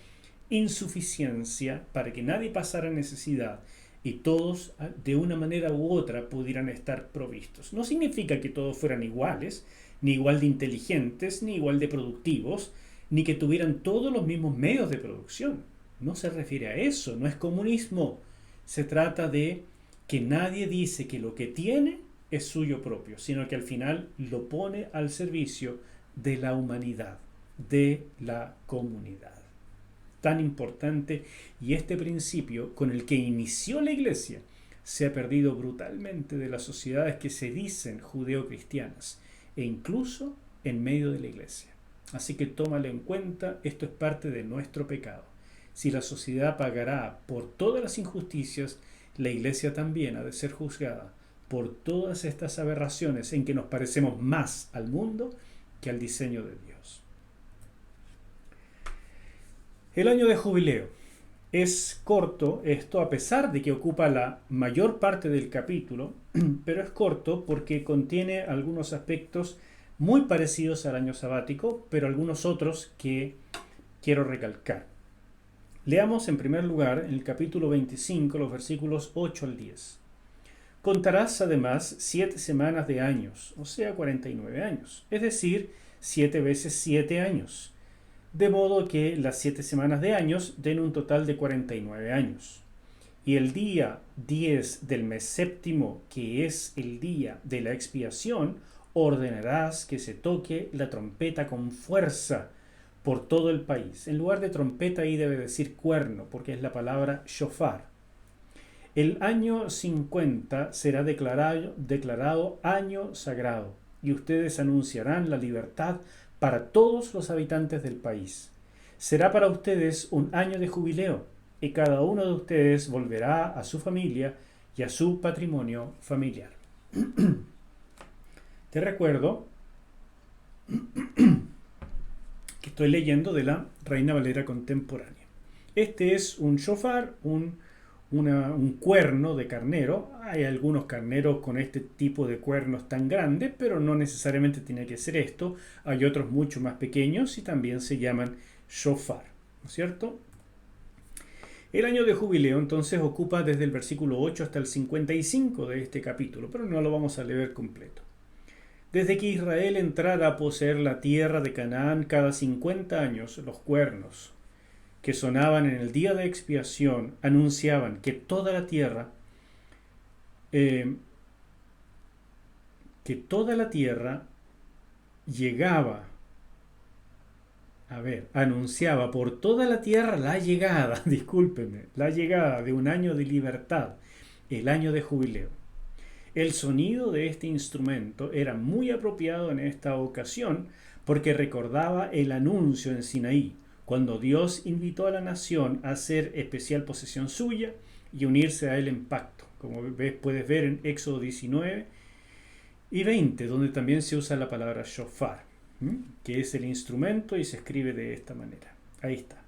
insuficiencia, para que nadie pasara necesidad y todos de una manera u otra pudieran estar provistos. No significa que todos fueran iguales, ni igual de inteligentes, ni igual de productivos, ni que tuvieran todos los mismos medios de producción. No se refiere a eso, no es comunismo. Se trata de que nadie dice que lo que tiene es suyo propio, sino que al final lo pone al servicio de la humanidad, de la comunidad. Tan importante, y este principio con el que inició la iglesia se ha perdido brutalmente de las sociedades que se dicen judeocristianas e incluso en medio de la iglesia. Así que tómalo en cuenta, esto es parte de nuestro pecado. Si la sociedad pagará por todas las injusticias, la iglesia también ha de ser juzgada por todas estas aberraciones en que nos parecemos más al mundo que al diseño de Dios. El año de jubileo es corto, esto a pesar de que ocupa la mayor parte del capítulo, pero es corto porque contiene algunos aspectos muy parecidos al año sabático, pero algunos otros que quiero recalcar. Leamos en primer lugar en el capítulo 25, los versículos 8 al 10. Contarás además 7 semanas de años, o sea 49 años, es decir, 7 veces 7 años. De modo que las 7 semanas de años den un total de 49 años. Y el día 10 del mes séptimo, que es el día de la expiación, ordenarás que se toque la trompeta con fuerza por todo el país. En lugar de trompeta ahí debe decir cuerno, porque es la palabra shofar. El año 50 será declarado año sagrado, y ustedes anunciarán la libertad para todos los habitantes del país. Será para ustedes un año de jubileo, y cada uno de ustedes volverá a su familia y a su patrimonio familiar. Te recuerdo que estoy leyendo de la Reina Valera contemporánea. Este es un shofar, un cuerno de carnero. Hay algunos carneros con este tipo de cuernos tan grandes, pero no necesariamente tiene que ser esto. Hay otros mucho más pequeños y también se llaman shofar, ¿no es cierto? El año de jubileo entonces ocupa desde el versículo 8 hasta el 55 de este capítulo, pero no lo vamos a leer completo. Desde que Israel entrara a poseer la tierra de Canaán, cada 50 años los cuernos que sonaban en el día de expiación anunciaban que toda la tierra anunciaba por toda la tierra la llegada, discúlpenme, la llegada de un año de libertad, el año de jubileo. El sonido de este instrumento era muy apropiado en esta ocasión porque recordaba el anuncio en Sinaí, cuando Dios invitó a la nación a hacer especial posesión suya y unirse a él en pacto, como puedes ver en Éxodo 19 y 20, donde también se usa la palabra shofar, que es el instrumento y se escribe de esta manera. Ahí está.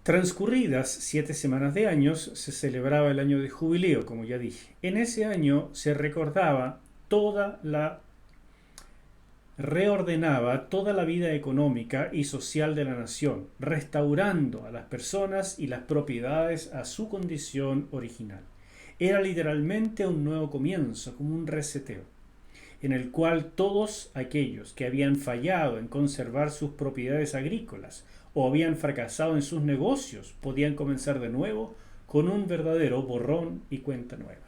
Transcurridas 7 semanas de años, se celebraba el año de jubileo, como ya dije. En ese año se reordenaba toda la vida económica y social de la nación, restaurando a las personas y las propiedades a su condición original. Era literalmente un nuevo comienzo, como un reseteo, en el cual todos aquellos que habían fallado en conservar sus propiedades agrícolas o habían fracasado en sus negocios podían comenzar de nuevo con un verdadero borrón y cuenta nueva.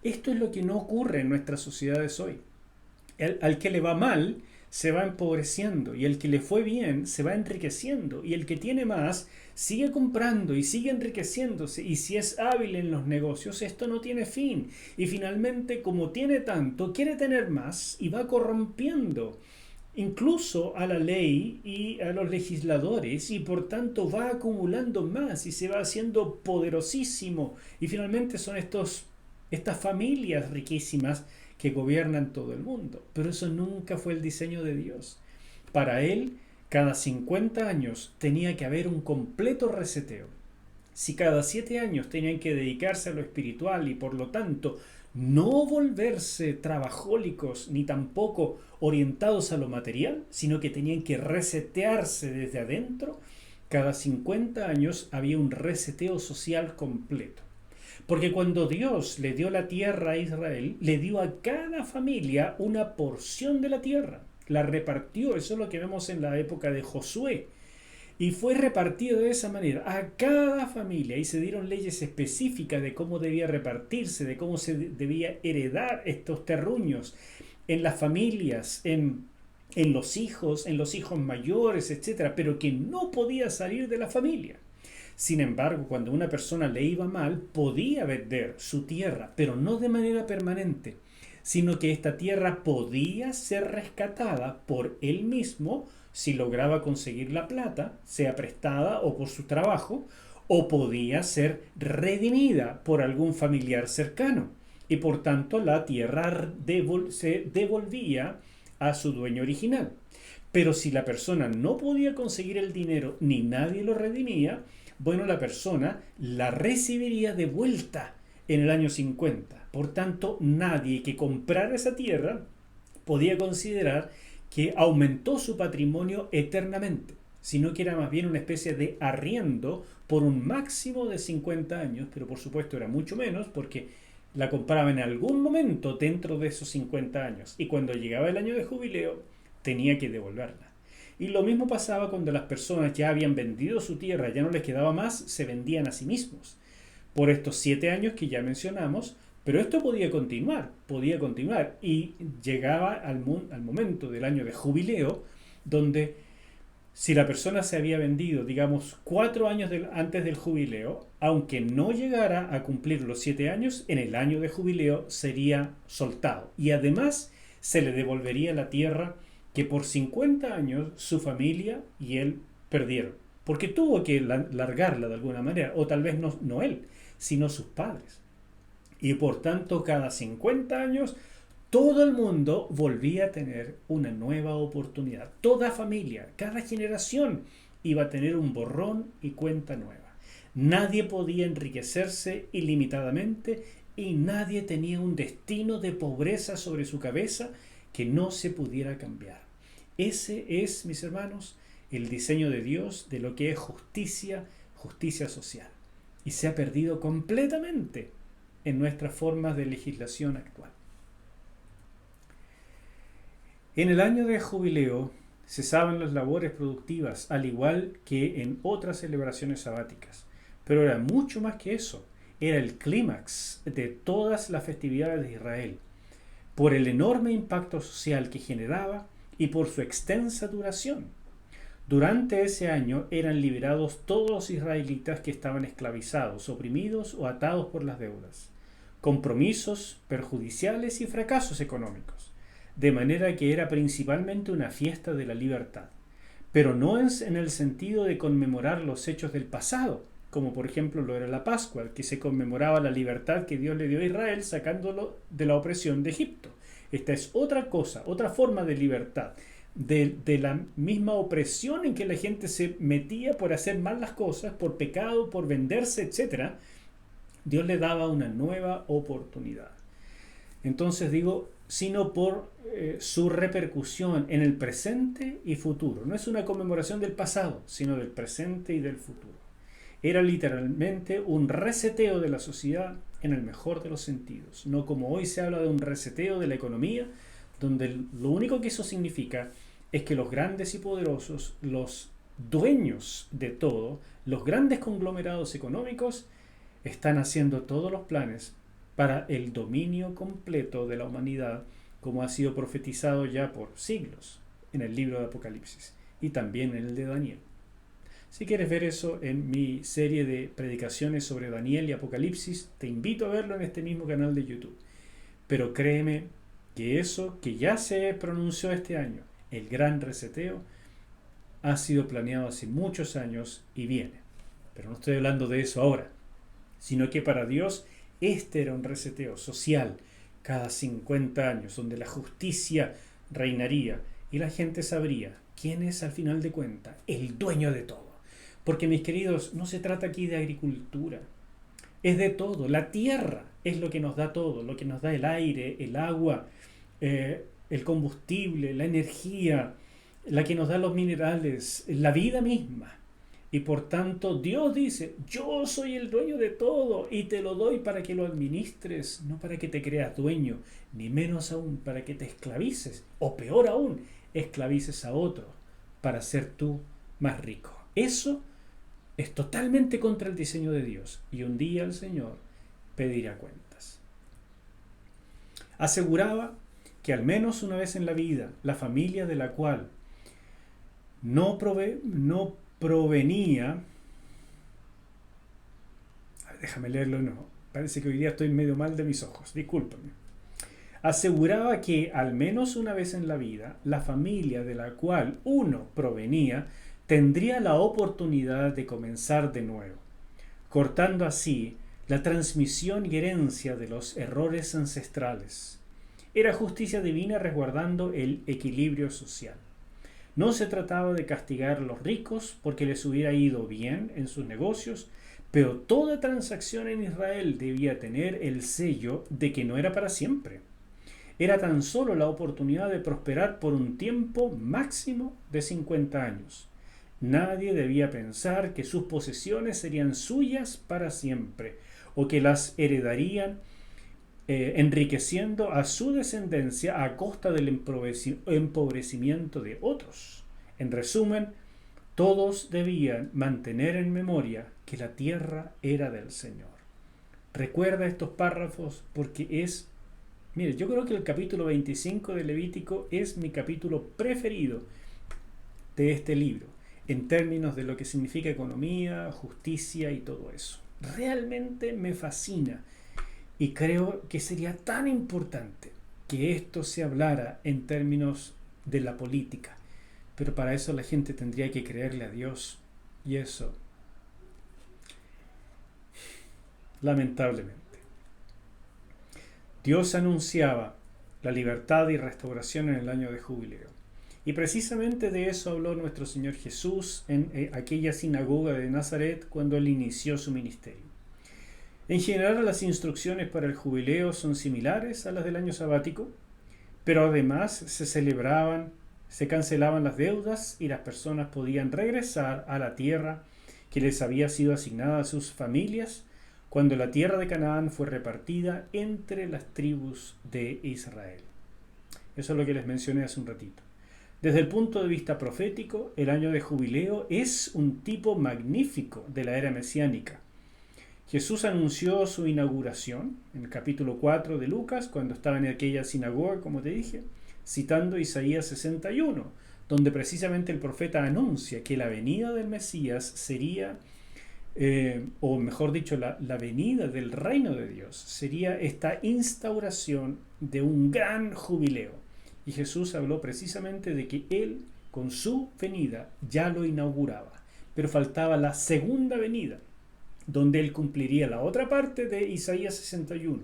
Esto es lo que no ocurre en nuestras sociedades hoy. Al que le va mal se va empobreciendo y el que le fue bien se va enriqueciendo y el que tiene más sigue comprando y sigue enriqueciéndose y si es hábil en los negocios esto no tiene fin y finalmente como tiene tanto quiere tener más y va corrompiendo incluso a la ley y a los legisladores y por tanto va acumulando más y se va haciendo poderosísimo y finalmente son estas familias riquísimas que gobiernan todo el mundo. Pero eso nunca fue el diseño de Dios. Para Él, cada 50 años tenía que haber un completo reseteo. Si cada 7 años tenían que dedicarse a lo espiritual y por lo tanto no volverse trabajólicos ni tampoco orientados a lo material, sino que tenían que resetearse desde adentro, cada 50 años había un reseteo social completo. Porque cuando Dios le dio la tierra a Israel, le dio a cada familia una porción de la tierra. La repartió, eso es lo que vemos en la época de Josué. Y fue repartido de esa manera a cada familia y se dieron leyes específicas de cómo debía repartirse, de cómo se debía heredar estos terruños en las familias, en los hijos mayores, etcétera, pero que no podía salir de la familia. Sin embargo, cuando una persona le iba mal, podía vender su tierra, pero no de manera permanente, sino que esta tierra podía ser rescatada por él mismo si lograba conseguir la plata, sea prestada o por su trabajo, o podía ser redimida por algún familiar cercano. Y por tanto la tierra se devolvía a su dueño original. Pero si la persona no podía conseguir el dinero ni nadie lo redimía, bueno, la persona la recibiría de vuelta en el año 50. Por tanto, nadie que comprara esa tierra podía considerar que aumentó su patrimonio eternamente, sino que era más bien una especie de arriendo por un máximo de 50 años, pero por supuesto era mucho menos porque la compraba en algún momento dentro de esos 50 años y cuando llegaba el año de jubileo tenía que devolverla. Y lo mismo pasaba cuando las personas ya habían vendido su tierra, ya no les quedaba más, se vendían a sí mismos. Por estos 7 años que ya mencionamos, pero esto podía continuar y llegaba al momento del año de jubileo, donde si la persona se había vendido, digamos, 4 años antes del jubileo, aunque no llegara a cumplir los 7 años, en el año de jubileo sería soltado. Y además se le devolvería la tierra que por 50 años su familia y él perdieron. Porque tuvo que largarla de alguna manera, o tal vez no él, sino sus padres. Y por tanto, cada 50 años, todo el mundo volvía a tener una nueva oportunidad. Toda familia, cada generación iba a tener un borrón y cuenta nueva. Nadie podía enriquecerse ilimitadamente y nadie tenía un destino de pobreza sobre su cabeza que no se pudiera cambiar. Ese es, mis hermanos, el diseño de Dios de lo que es justicia social. Y se ha perdido completamente en nuestras formas de legislación actual. En el año de jubileo cesaban las labores productivas, al igual que en otras celebraciones sabáticas. Pero era mucho más que eso. Era el clímax de todas las festividades de Israel, por el enorme impacto social que generaba y por su extensa duración. Durante ese año eran liberados todos los israelitas que estaban esclavizados, oprimidos o atados por las deudas, compromisos perjudiciales y fracasos económicos, de manera que era principalmente una fiesta de la libertad, pero no en el sentido de conmemorar los hechos del pasado, como por ejemplo lo era la Pascua, que se conmemoraba la libertad que Dios le dio a Israel sacándolo de la opresión de Egipto. Esta es otra cosa, otra forma de libertad, de la misma opresión en que la gente se metía por hacer mal las cosas, por pecado, por venderse, etc. Dios le daba una nueva oportunidad. Entonces digo, sino por su repercusión en el presente y futuro. No es una conmemoración del pasado, sino del presente y del futuro. Era literalmente un reseteo de la sociedad en el mejor de los sentidos. No como hoy se habla de un reseteo de la economía, donde lo único que eso significa es que los grandes y poderosos, los dueños de todo, los grandes conglomerados económicos, están haciendo todos los planes para el dominio completo de la humanidad como ha sido profetizado ya por siglos en el libro de Apocalipsis y también en el de Daniel. Si quieres ver eso en mi serie de predicaciones sobre Daniel y Apocalipsis, te invito a verlo en este mismo canal de YouTube. Pero créeme que eso que ya se pronunció este año, el gran reseteo, ha sido planeado hace muchos años y viene. Pero no estoy hablando de eso ahora, sino que para Dios este era un reseteo social cada 50 años, donde la justicia reinaría y la gente sabría quién es al final de cuentas el dueño de todo. Porque, mis queridos, no se trata aquí de agricultura, es de todo. La tierra es lo que nos da todo, lo que nos da el aire, el agua, el combustible, la energía, la que nos da los minerales, la vida misma. Y por tanto Dios dice, yo soy el dueño de todo y te lo doy para que lo administres, no para que te creas dueño, ni menos aún para que te esclavices, o peor aún, esclavices a otro para ser tú más rico. Eso es totalmente contra el diseño de Dios y un día el Señor pedirá cuentas. Aseguraba que al menos una vez en la vida la familia de la cual no provenía, déjame leerlo, no, parece que hoy día estoy medio mal de mis ojos, discúlpame. Aseguraba que al menos una vez en la vida la familia de la cual uno provenía tendría la oportunidad de comenzar de nuevo, cortando así la transmisión y herencia de los errores ancestrales. Era justicia divina resguardando el equilibrio social. No se trataba de castigar a los ricos porque les hubiera ido bien en sus negocios, pero toda transacción en Israel debía tener el sello de que no era para siempre. Era tan solo la oportunidad de prosperar por un tiempo máximo de 50 años. Nadie debía pensar que sus posesiones serían suyas para siempre o que las heredarían enriqueciendo a su descendencia a costa del empobrecimiento de otros. En resumen, todos debían mantener en memoria que la tierra era del Señor. Recuerda estos párrafos porque mire, yo creo que el capítulo 25 de Levítico es mi capítulo preferido de este libro, en términos de lo que significa economía, justicia y todo eso. Realmente me fascina. Y creo que sería tan importante que esto se hablara en términos de la política. Pero para eso la gente tendría que creerle a Dios. Y eso, lamentablemente. Dios anunciaba la libertad y restauración en el año de jubileo. Y precisamente de eso habló nuestro Señor Jesús en aquella sinagoga de Nazaret cuando Él inició su ministerio. En general, las instrucciones para el jubileo son similares a las del año sabático, pero además se cancelaban las deudas y las personas podían regresar a la tierra que les había sido asignada a sus familias cuando la tierra de Canaán fue repartida entre las tribus de Israel. Eso es lo que les mencioné hace un ratito. Desde el punto de vista profético, el año de jubileo es un tipo magnífico de la era mesiánica. Jesús anunció su inauguración en el capítulo 4 de Lucas, cuando estaba en aquella sinagoga, como te dije, citando Isaías 61, donde precisamente el profeta anuncia que la venida del Mesías sería, o mejor dicho, la venida del reino de Dios, sería esta instauración de un gran jubileo. Y Jesús habló precisamente de que Él, con su venida, ya lo inauguraba, pero faltaba la segunda venida, donde Él cumpliría la otra parte de Isaías 61,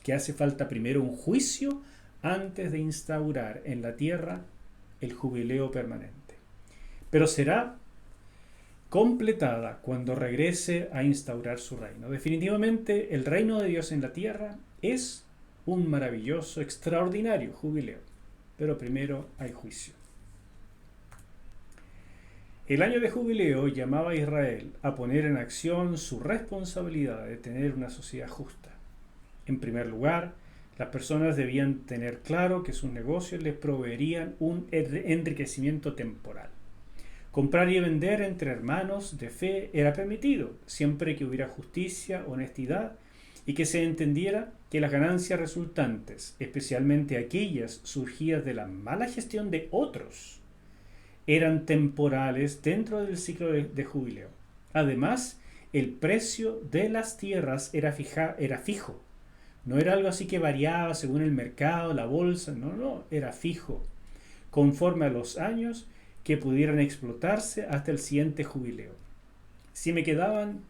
que hace falta primero un juicio antes de instaurar en la tierra el jubileo permanente. Pero será completada cuando regrese a instaurar su reino. Definitivamente el reino de Dios en la tierra es un maravilloso, extraordinario jubileo, pero primero hay juicio. El año de jubileo llamaba a Israel a poner en acción su responsabilidad de tener una sociedad justa. En primer lugar, las personas debían tener claro que sus negocios les proveerían un enriquecimiento temporal. Comprar y vender entre hermanos de fe era permitido, siempre que hubiera justicia, honestidad y que se entendiera que las ganancias resultantes, especialmente aquellas surgidas de la mala gestión de otros, eran temporales dentro del ciclo de jubileo. Además, el precio de las tierras era fijo. No era algo así que variaba según el mercado, la bolsa, no, era fijo, conforme a los años que pudieran explotarse hasta el siguiente jubileo. Si me quedaban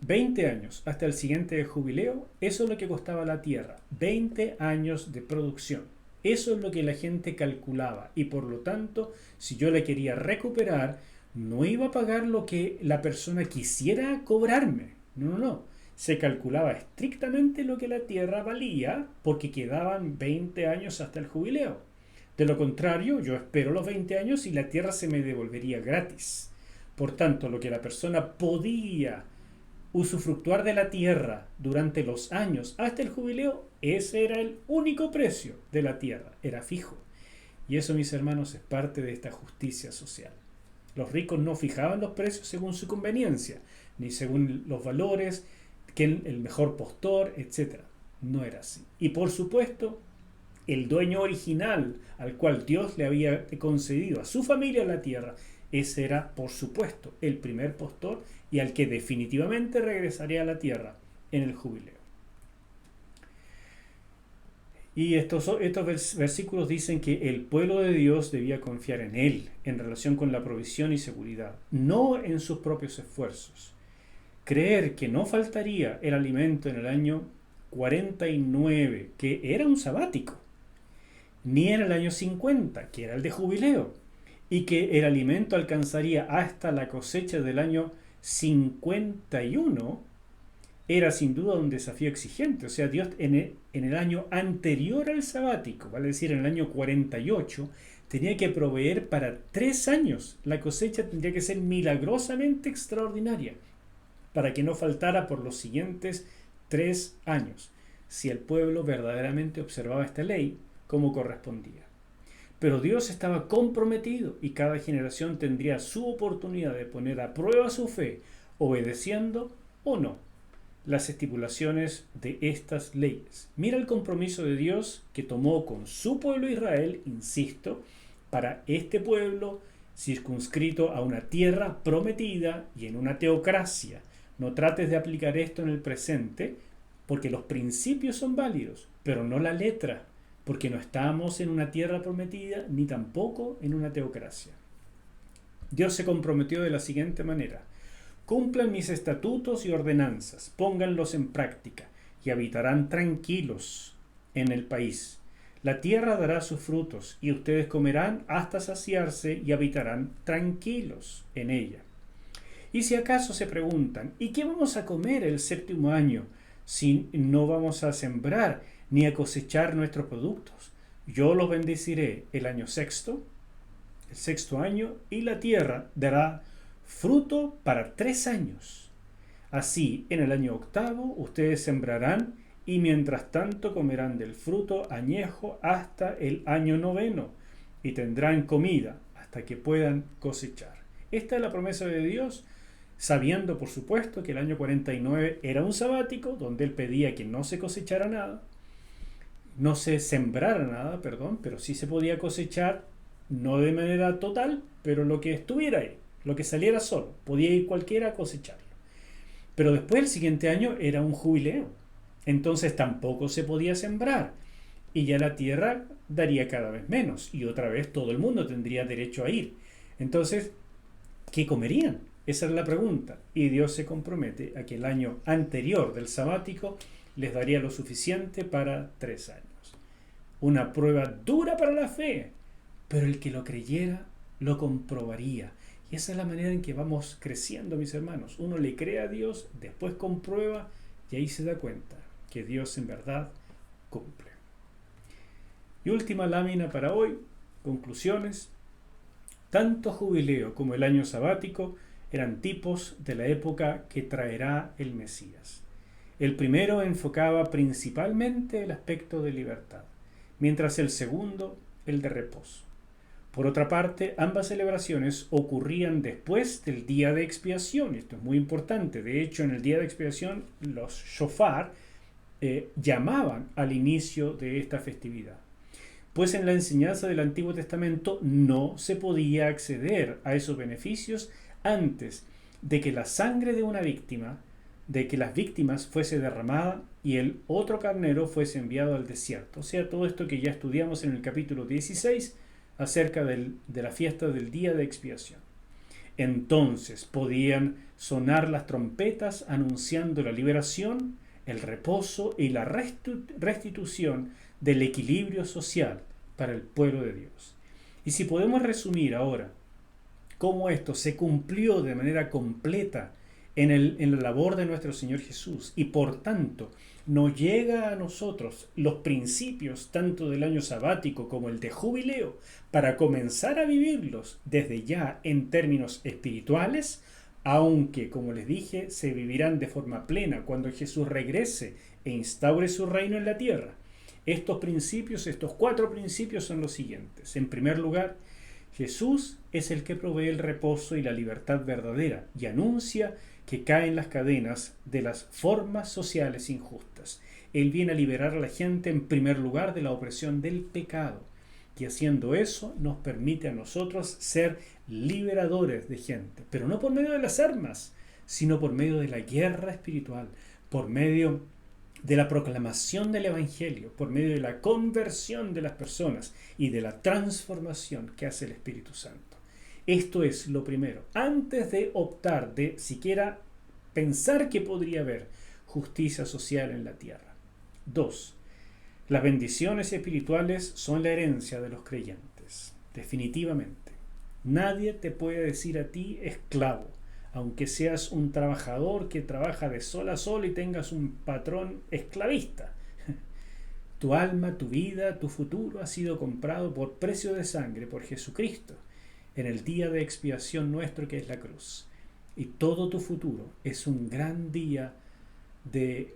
20 años hasta el siguiente jubileo, eso es lo que costaba la tierra, 20 años de producción. Eso es lo que la gente calculaba y por lo tanto, si yo la quería recuperar, no iba a pagar lo que la persona quisiera cobrarme. No. Se calculaba estrictamente lo que la tierra valía porque quedaban 20 años hasta el jubileo. De lo contrario, yo espero los 20 años y la tierra se me devolvería gratis. Por tanto, lo que la persona podía usufructuar de la tierra durante los años hasta el jubileo, ese era el único precio de la tierra, era fijo. Y eso, mis hermanos, es parte de esta justicia social. Los ricos no fijaban los precios según su conveniencia, ni según los valores, que el mejor postor, etc. No era así. Y por supuesto, el dueño original al cual Dios le había concedido a su familia la tierra, ese era, por supuesto, el primer postor y al que definitivamente regresaría a la tierra en el jubileo. Y estos versículos dicen que el pueblo de Dios debía confiar en Él en relación con la provisión y seguridad, no en sus propios esfuerzos. Creer que no faltaría el alimento en el año 49, que era un sabático, ni en el año 50, que era el de jubileo, y que el alimento alcanzaría hasta la cosecha del año 51, era sin duda un desafío exigente. O sea, Dios en el año anterior al sabático, vale decir en el año 48, tenía que proveer para 3 años. La cosecha tendría que ser milagrosamente extraordinaria para que no faltara por los siguientes 3 años, si el pueblo verdaderamente observaba esta ley como correspondía. Pero Dios estaba comprometido y cada generación tendría su oportunidad de poner a prueba su fe, obedeciendo o no las estipulaciones de estas leyes. Mira el compromiso de Dios que tomó con su pueblo Israel, insisto, para este pueblo circunscrito a una tierra prometida y en una teocracia. No trates de aplicar esto en el presente, porque los principios son válidos, pero no la letra, porque no estamos en una tierra prometida ni tampoco en una teocracia. Dios se comprometió de la siguiente manera: cumplan mis estatutos y ordenanzas, pónganlos en práctica y habitarán tranquilos en el país. La tierra dará sus frutos y ustedes comerán hasta saciarse y habitarán tranquilos en ella. Y si acaso se preguntan, ¿y qué vamos a comer el 7º año si no vamos a sembrar ni a cosechar nuestros productos? Yo los bendeciré el año 6º, el 6º año, y la tierra dará fruto para 3 años. Así, en el año 8º ustedes sembrarán y mientras tanto comerán del fruto añejo hasta el año 9º y tendrán comida hasta que puedan cosechar. Esta es la promesa de Dios, sabiendo por supuesto que el año 49 era un sabático donde Él pedía que no se cosechara nada, no se sembrara nada, pero sí se podía cosechar, no de manera total, pero lo que estuviera ahí, lo que saliera solo, podía ir cualquiera a cosecharlo. Pero después el siguiente año era un jubileo, entonces tampoco se podía sembrar y ya la tierra daría cada vez menos y otra vez todo el mundo tendría derecho a ir. Entonces, ¿qué comerían? Esa es la pregunta. Y Dios se compromete a que el año anterior del sabático les daría lo suficiente para 3 años. Una prueba dura para la fe, pero el que lo creyera lo comprobaría. Y esa es la manera en que vamos creciendo, mis hermanos. Uno le cree a Dios, después comprueba y ahí se da cuenta que Dios en verdad cumple. Y última lámina para hoy, conclusiones. Tanto jubileo como el año sabático eran tipos de la época que traerá el Mesías. El primero enfocaba principalmente el aspecto de libertad, mientras el segundo el de reposo. Por otra parte, ambas celebraciones ocurrían después del día de expiación. Esto es muy importante. De hecho, en el día de expiación, los shofar llamaban al inicio de esta festividad. Pues en la enseñanza del Antiguo Testamento no se podía acceder a esos beneficios antes de que la sangre de una víctima, de que las víctimas fuese derramada y el otro carnero fuese enviado al desierto. O sea, todo esto que ya estudiamos en el capítulo 16 acerca de la fiesta del día de expiación. Entonces podían sonar las trompetas anunciando la liberación, el reposo y la restitución del equilibrio social para el pueblo de Dios. Y si podemos resumir ahora cómo esto se cumplió de manera completa en la labor de nuestro Señor Jesús, y por tanto nos llega a nosotros los principios tanto del año sabático como el de jubileo para comenzar a vivirlos desde ya en términos espirituales, aunque, como les dije, se vivirán de forma plena cuando Jesús regrese e instaure su reino en la tierra. Estos principios, estos 4 principios son los siguientes. En primer lugar, Jesús es el que provee el reposo y la libertad verdadera y anuncia que caen las cadenas de las formas sociales injustas. Él viene a liberar a la gente en primer lugar de la opresión del pecado, y haciendo eso nos permite a nosotros ser liberadores de gente, pero no por medio de las armas, sino por medio de la guerra espiritual, por medio de la proclamación del Evangelio, por medio de la conversión de las personas y de la transformación que hace el Espíritu Santo. Esto es lo primero, antes de optar, de siquiera pensar que podría haber justicia social en la tierra. 2. Las bendiciones espirituales son la herencia de los creyentes, definitivamente. Nadie te puede decir a ti esclavo, aunque seas un trabajador que trabaja de sol a sol y tengas un patrón esclavista. Tu alma, tu vida, tu futuro ha sido comprado por precio de sangre por Jesucristo en el día de expiación nuestro, que es la cruz. Y todo tu futuro es un gran día de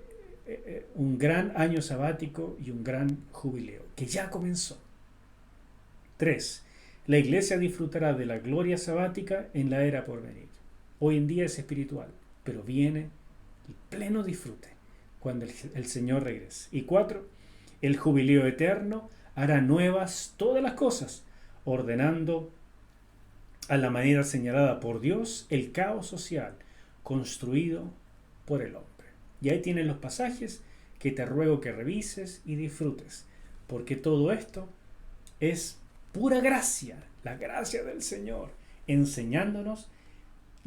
un gran año sabático y un gran jubileo que ya comenzó. 3. La iglesia disfrutará de la gloria sabática en la era por venir. Hoy en día es espiritual, pero viene el pleno disfrute cuando el Señor regrese. Y 4. El jubileo eterno hará nuevas todas las cosas, ordenando a la manera señalada por Dios el caos social construido por el hombre. Y ahí tienen los pasajes que te ruego que revises y disfrutes, porque todo esto es pura gracia, la gracia del Señor, enseñándonos,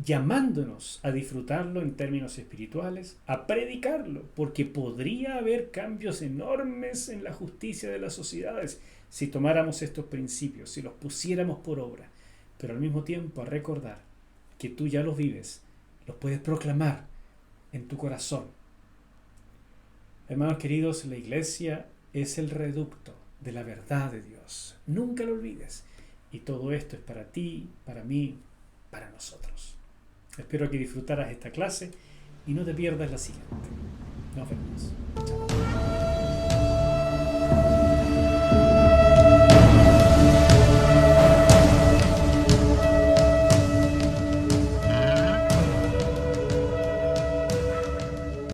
llamándonos a disfrutarlo en términos espirituales, a predicarlo, porque podría haber cambios enormes en la justicia de las sociedades si tomáramos estos principios, si los pusiéramos por obra, pero al mismo tiempo a recordar que tú ya los vives, los puedes proclamar en tu corazón. Hermanos queridos, la iglesia es el reducto de la verdad de Dios. Nunca lo olvides. Y todo esto es para ti, para mí, para nosotros. Espero que disfrutaras esta clase y no te pierdas la siguiente. Nos vemos. Chao.